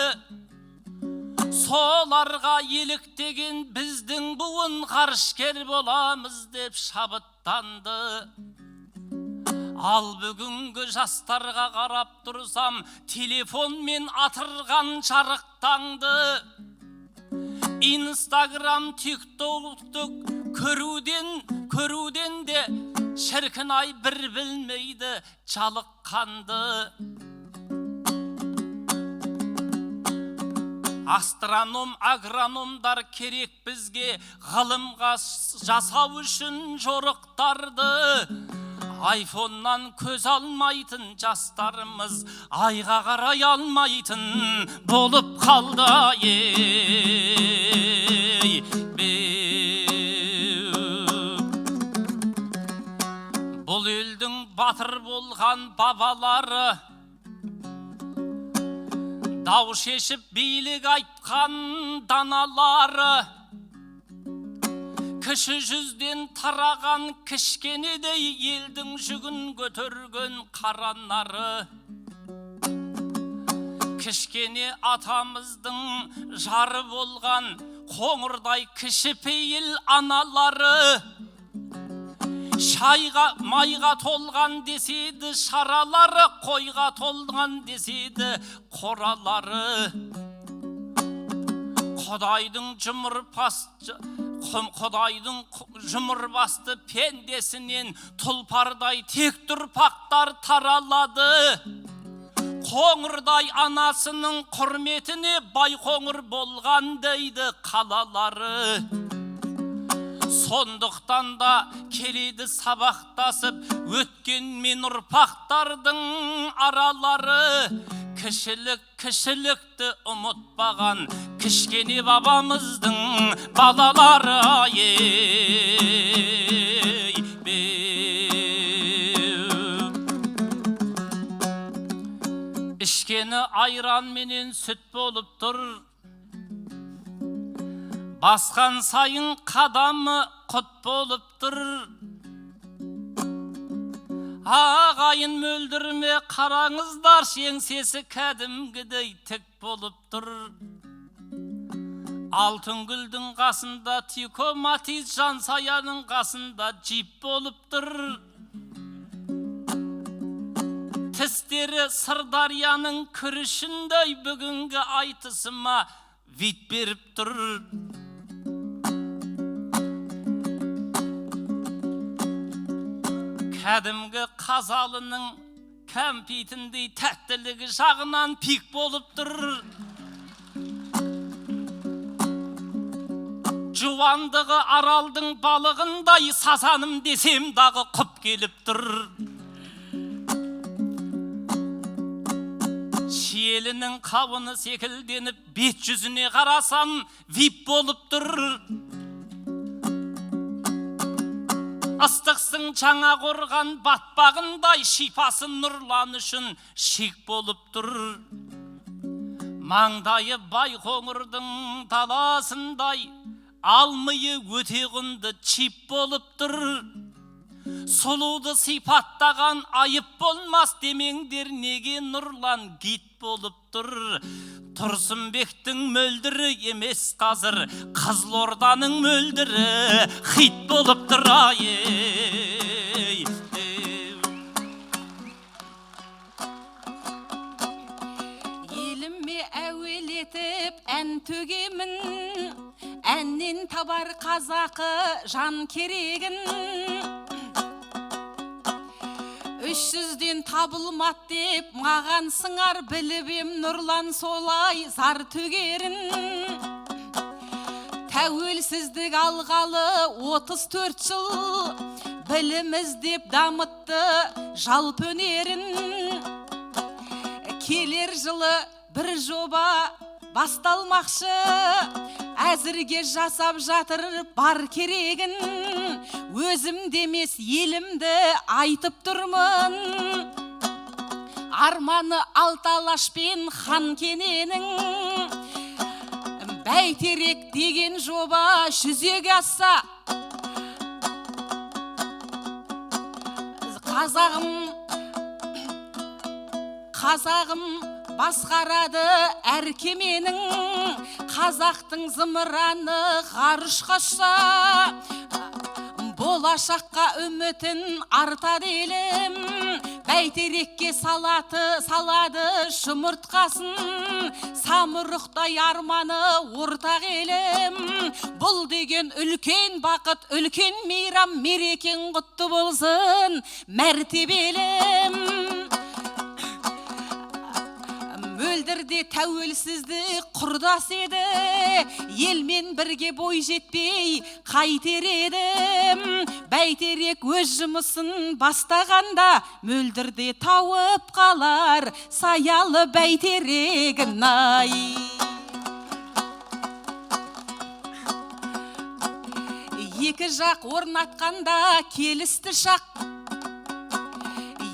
Соларға еліктеген біздің буын ғарышкер боламыз деп шабыттанды. Ал бүгінгі жастарға қарап тұрсам, телефонмен атырған жарықтаңды. Инстаграм, тиктоктық көруден де шіркін ай бір білмейді жалыққанды. Астроном, агрономдар керек бізге ғылымға жасау үшін жорықтарды. Айфоннан көз алмайтын жастарымыз айға қарай алмайтын болып қалды. Бұл елдің батыр болған бабалары, дау шешіп билік айтқан даналары, кіші жүзден тараған кішкенедей елдің жүгін көтерген қаранары. Кішкене атамыздың жары болған қоңырдай кішіпейіл аналары. Шайға майға толған деседі шаралары, қойға толған деседі қоралары. Құдайдың жұмырбасты пендесінен тұлпардай тек тұрпақтар таралады. Қоңырдай анасының құрметіне Байқоңыр болған дейді қалалары. Сондықтан да келеді сабақтасып өткен мен ұрпақтардың аралары. Кішілікті ұмытпаған кішкене бабамыздың балалары. Ішкені айран менен сүт болып тұр. Басқан сайын қадамы құт болып тұр. Ағайын мөлдірме қараңыздар, еңсесі кәдімгідей тік болып тұр. Алтын гүлдің қасында Тико Матис, Жансаяның қасында джип болып тұр. Тістері Сырдарияның күрішіндей бүгінгі айтысыма вид беріп тұр. кәдімгі қазалының кәмпитіндей тәттілігі жағынан пик болып тұр. Жуандығы аралдың балығындай сазаным десем дағы құп келіп тұр. Шиелінің қауыны секілденіп бет жүзіне қарасам вип болып тұр. Ыстықсың жаңа қорған батпағындай шипасы нұрлан үшін шик болып тұр. Маңдайы Байқоңырдың таласындай алмыйы өте құнды чип болып тұр. Сұлуды сипаттаған айып болмас демеңдер, неге нұрлан гит болып тұр. Тұрсынбектің мөлдірі емес қазір, Қызылорданың мөлдірі хит болып тұр. Еліме әуелетіп ән төгемін, әннен табар қазақы жан керегін. 300-ден табылмат деп маған сыңар, біліп ем нұрлан солай зар төгерін. Тәуелсіздік алғалы 34 жыл, білім іздеп дамытты жалпы өнерін. Келер жылы бір жоба басталмақшы, әзірге жасап жатыр бар керегін. Өзім демес елімді айтып тұрмын, арманы Алталаш пен хан кененің. Бәйтерек деген жоба жүзеге асса, қазағым басқарады әр кеменің. Қазақтың зымыраны ғарышқа ұшса, болашаққа үмітін артады елім. Бәйтерекке салады жұмыртқасын, самұрықтай арманы ортақ елім. Бұл деген үлкен бақыт, үлкен мейрам, мерекең құтты болсын мәртебелім. Мөлдірде тәуелсіздік құрдас еді, елмен бірге бой жетпей қайтер едім. Бәйтерек өз жұмысын бастағанда, мөлдірде тауып қалар саялы бәйтерегін ай. Екі жақ орнатқанда келісті шақ,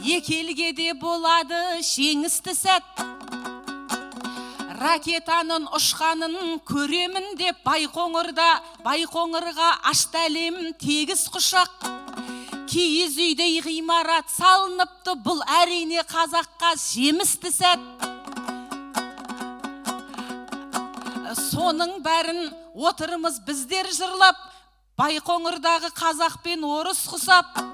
екі елге де болады жеңісті сәт. Ракетаның ұшқанын көремін деп Байқоңырға ашты әлем тегіс құшақ. Киіз үйдей ғимарат салыныпты, бұл әрине қазаққа жемісті сәт. Соның бәрін отырмыз біздер жырлап, Байқоңырдағы қазақ пен орыс құсап.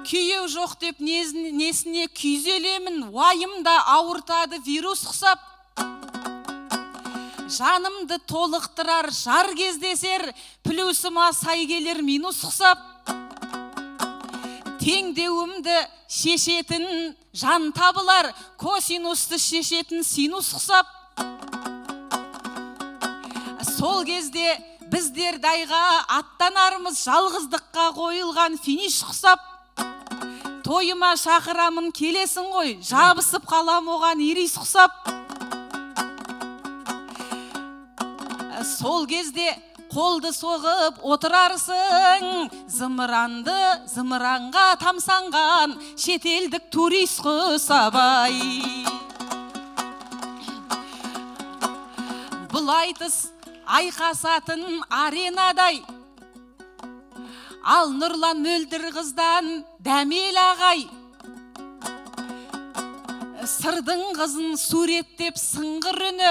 Күйеу жоқ деп несіне күйзелемін, уайымда ауыртады вирус құсап. Жанымды толықтырар жар кездесер, плюсыма сай келер минус құсап. Теңдеуімді шешетін жан табылар, косинусты шешетін синус құсап. Сол кезде біздер дайға аттанармыз, жалғыздыққа қойылған финиш құсап. Тойыма шақырамын келесің ғой, жабысып қалам оған ирис құсап. Сол кезде қолды соғып отырарсың, зымыранға тамсанған шетелдік турист құсабай. Бұл айтыс айқасатын аренадай, ал Нұрлан мөлдір қыздан дәмел ағай. Сырдың қызын суреттеп сыңғыр үні,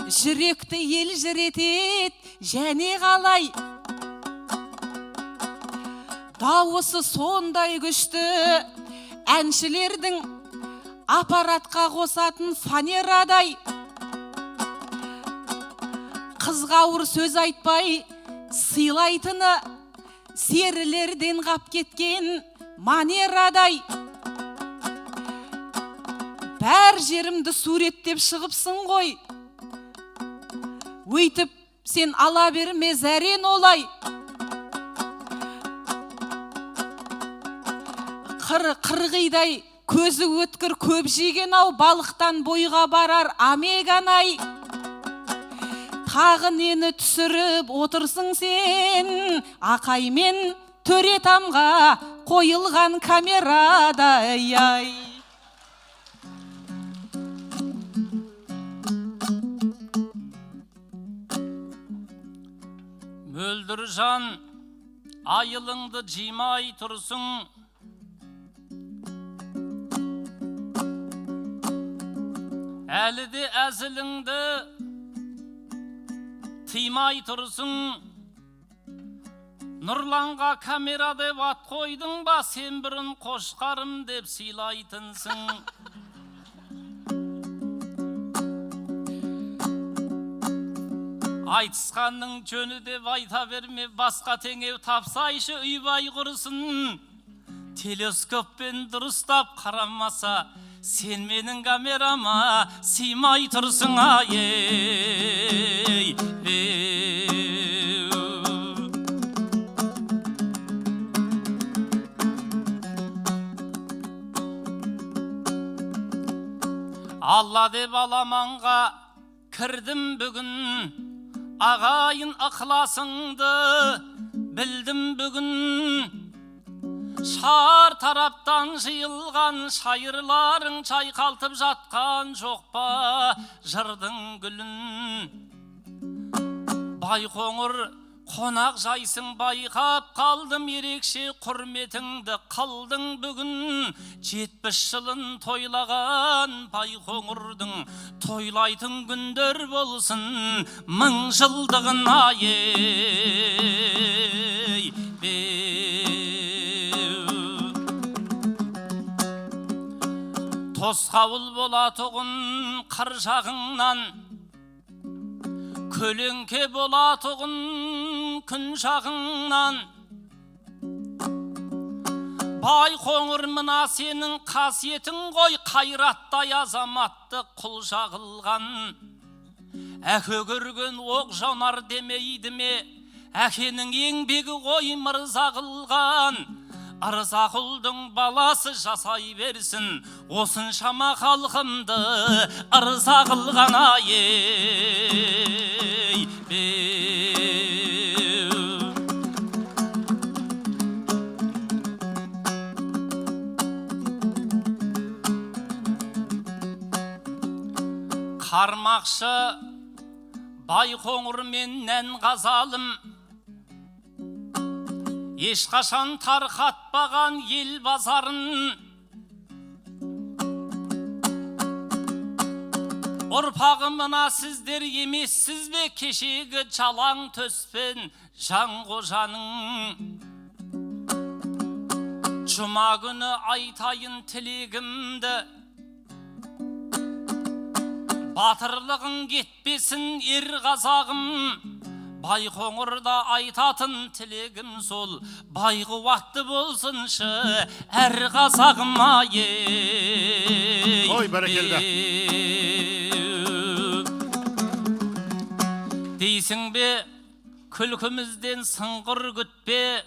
жүректі ел жүретет және қалай. Дауысы сондай күшті, әншілердің аппаратқа қосатын фанерадай. Қызға ауыр сөз айтпай сыйлайтыны, серілерден қап кеткен манерадай. Бәр жерімді суреттеп шығыпсың ғой, өйтіп сен ала берме зәрен олай. Қырғидай көзі өткір көп жеген ау, балықтан бойға барар амеганай. Тағы нені түсіріп отырсың сен, Ақаймен Төретамға қойылған камерадай ай. Мөлдір жан, айылыңды жимай тұрсың, әлі де әзіліңді тыймай тұрсың. Нұрланға камера деп ат қойдың ба, сен бірін қошқарым деп сыйлайтынсың. Айтысқанның жөні деп айта берме, басқа теңеу тапсайшы үйбай құрысын. Телескоппен дұрыстап қарамаса, сен менің камерама сыймай тұрсың ай. Алла деп аламанға кірдім бүгін, ағайын ықыласыңды білдім бүгін. Шар тараптан жиылған шайырларың чайқалтып жатқан жоқ па жырдың гүлін. Байқоңыр қонақ жайсың байқап қалдым, ерекше құрметіңді қылдың бүгін. 70 жылын тойлаған Байқоңырдың тойлайтын күндер болсын 1000 жылдығын ай. Тосқауыл болатұғын қыр жағыңнан, көлеңке болатұғын күн жағыңнан. Байқоңыр мына сенің қасиетің ғой, қайраттай азаматты құл жағылған. Әке көрген оқ жанар демейді ме, әкенің еңбегі ғой мырза қылған. Ырза құлдың баласы жасай берсін, осыншама халқымды ырза қылған ай. Қармақшы Байқоңыр мен нән ғазалым, ешқашан тарқатпаған ел базарын. Ұрпағымына сіздер емессіз бе, кешегі жалаң төспен Жанғожаның. Жұма күні айтайын тілегімді, батырлығың кетпесін ер қазағым. Байқоңырда айтатын тілегім сол, байқуатты болсыншы әр қазағым ай. Ой, бәрекелді. Дейсің бе, күлкімізден сыңғыр күтпе,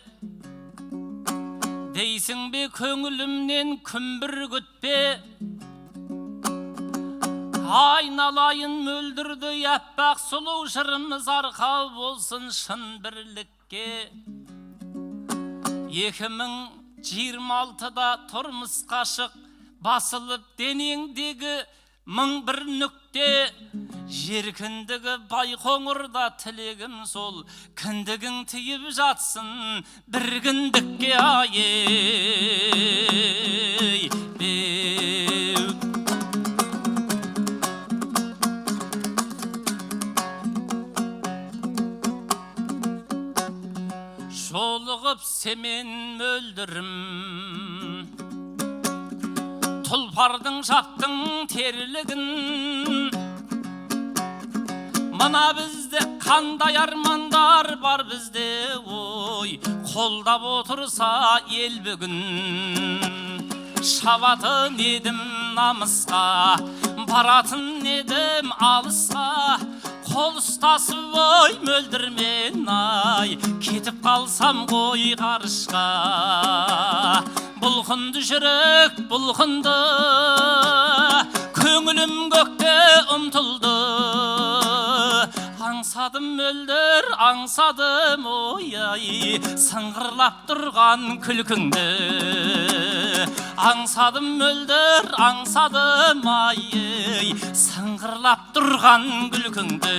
дейсің бе, көңілімнен күмбір күтпе. Айналайын мөлдірді әппақ сұлу жырымыз арқа болсын шын бірлікке. 2026-да тұрмыс қашық басылып денеңдегі 1001 нүкте. Жеркіндігі Байқоңырда тілегім сол, кіндігің тиіп жатсын бір кіндікке ай. Жолығып семен мөлдірім, тұлпардың жаптың терілігін. Мына бізде қандай армандар бар бізде, ой, қолдап отырса ел бүгін, шабатын едім намысқа, баратын едім алысқа, қол ұстасып ой мөлдірмен ай, кетіп қалсам ғой ғарышқа. Бұлқынды жүрек бұлқынды, көңілім көкке ұмтылды. Аңсадым мөлдір, аңсадым ой-ай, сыңғырлап тұрған күлкіңді. Аңсадым мөлдір, аңсадым ай, сыңғырлап тұрған күлкіңді.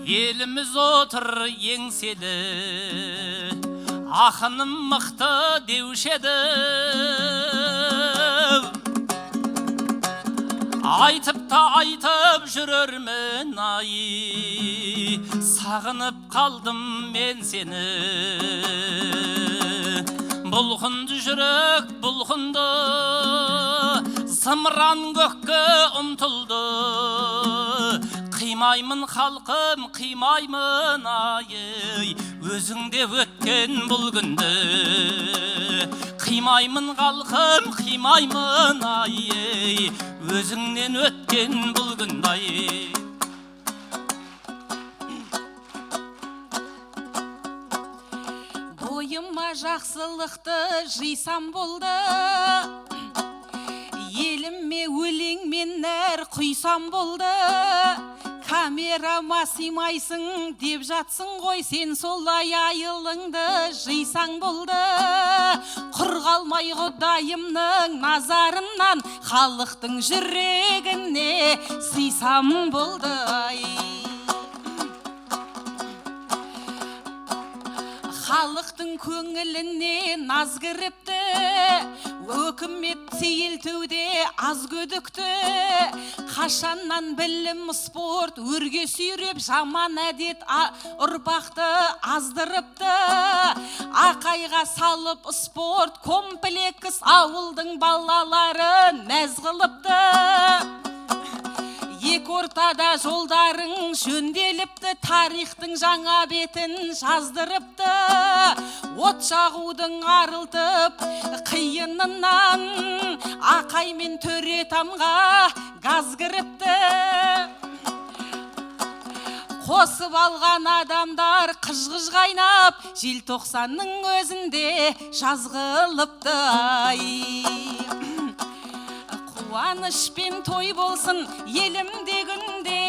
Еліміз отыр еңселі, ақыным мықты деуші еді. Айтып та айтып жүрермін ай, сағынып қалдым мен сені. Бұлқынды жүрек бұлқынды, зымыран көкке ұмтылды. Қимаймын халқым, қимаймын ай, өзіңде өткен бұл күнді. Қимаймын халқым, қимаймын ай, өзіңнен өткен бұл күнді. Бойыма жақсылықты жисам болды, еліме өлеңмен нәр құйсам болды. Камерама сыймайсың деп жатсың ғой, сен солай айылыңды жисаң болды. Құр қалмай құдайымның назарынан, халықтың жүрегіне сыйсам болды. Халықтың көңіліне наз кіріпті, өкімет сейілтуде аз көдікті. Қашаннан білім спорт өрге сүйреп, жаман әдет ұрпақты аздырыпты. Ақайға салып спорт комплекс ауылдың балаларын мәз қылыпты. Ек ортада жолдарың жөнделіпті, тарихтың жаңа бетін жаздырыпты. От жағудың арылтып қиынынан, Ақай мен Төретамға газ кіріпті. Қосып алған адамдар қыж-қыж қайнап, желтоқсанның өзінде жазғылыпты. Қуанышпен той болсын елімде күнде,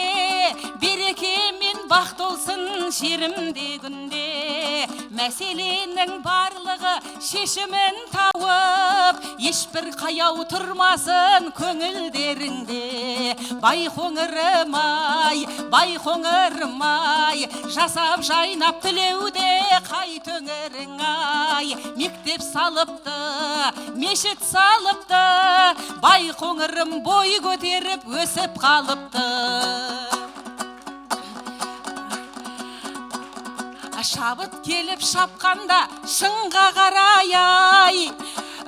береке мен бақыт олсын жерімде күнде. Мәселенің барлығы шешімін тауып, ешбір қаяу тұрмасын көңілдеріңде. Байқоңырым ай, байқоңырым ай, жасап жайнап тілеуде қай төңірің ай. Мектеп салыпты, мешіт салыпты, байқоңырым бой көтеріп өсіп қалыпты. Шабыт келіп шапқанда шыңға қарай ай,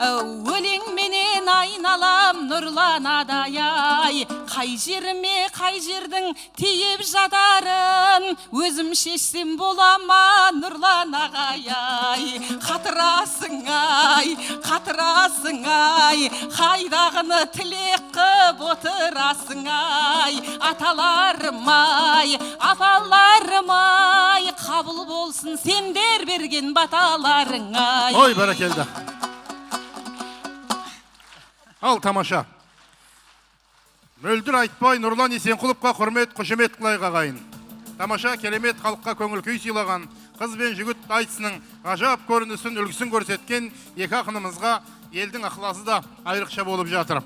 өлеңменен айналам нұрланадай ай. Қай жеріме қай жердің тиіп жатарын өзім шешсем болама Нұрлан ағай ай. Қатырасың ай, қатырасың ай, қайдағыны тілек қып отырасың ай. Аталарым ай, апаларым ай, қабыл болсын сендер берген баталарың ай. Ой, бәрекелді. Ал тамаша. Мөлдір айтпай Нұрлан Есенқұловқа құрмет, қошемет қылайық ағайын. Тамаша керемет халыққа көңіл күй сыйлаған, қыз бен жігіт айтысының ғажап көрінісін, үлгісін көрсеткен екі ақынымызға елдің ықыласы да айрықша болып жатыр.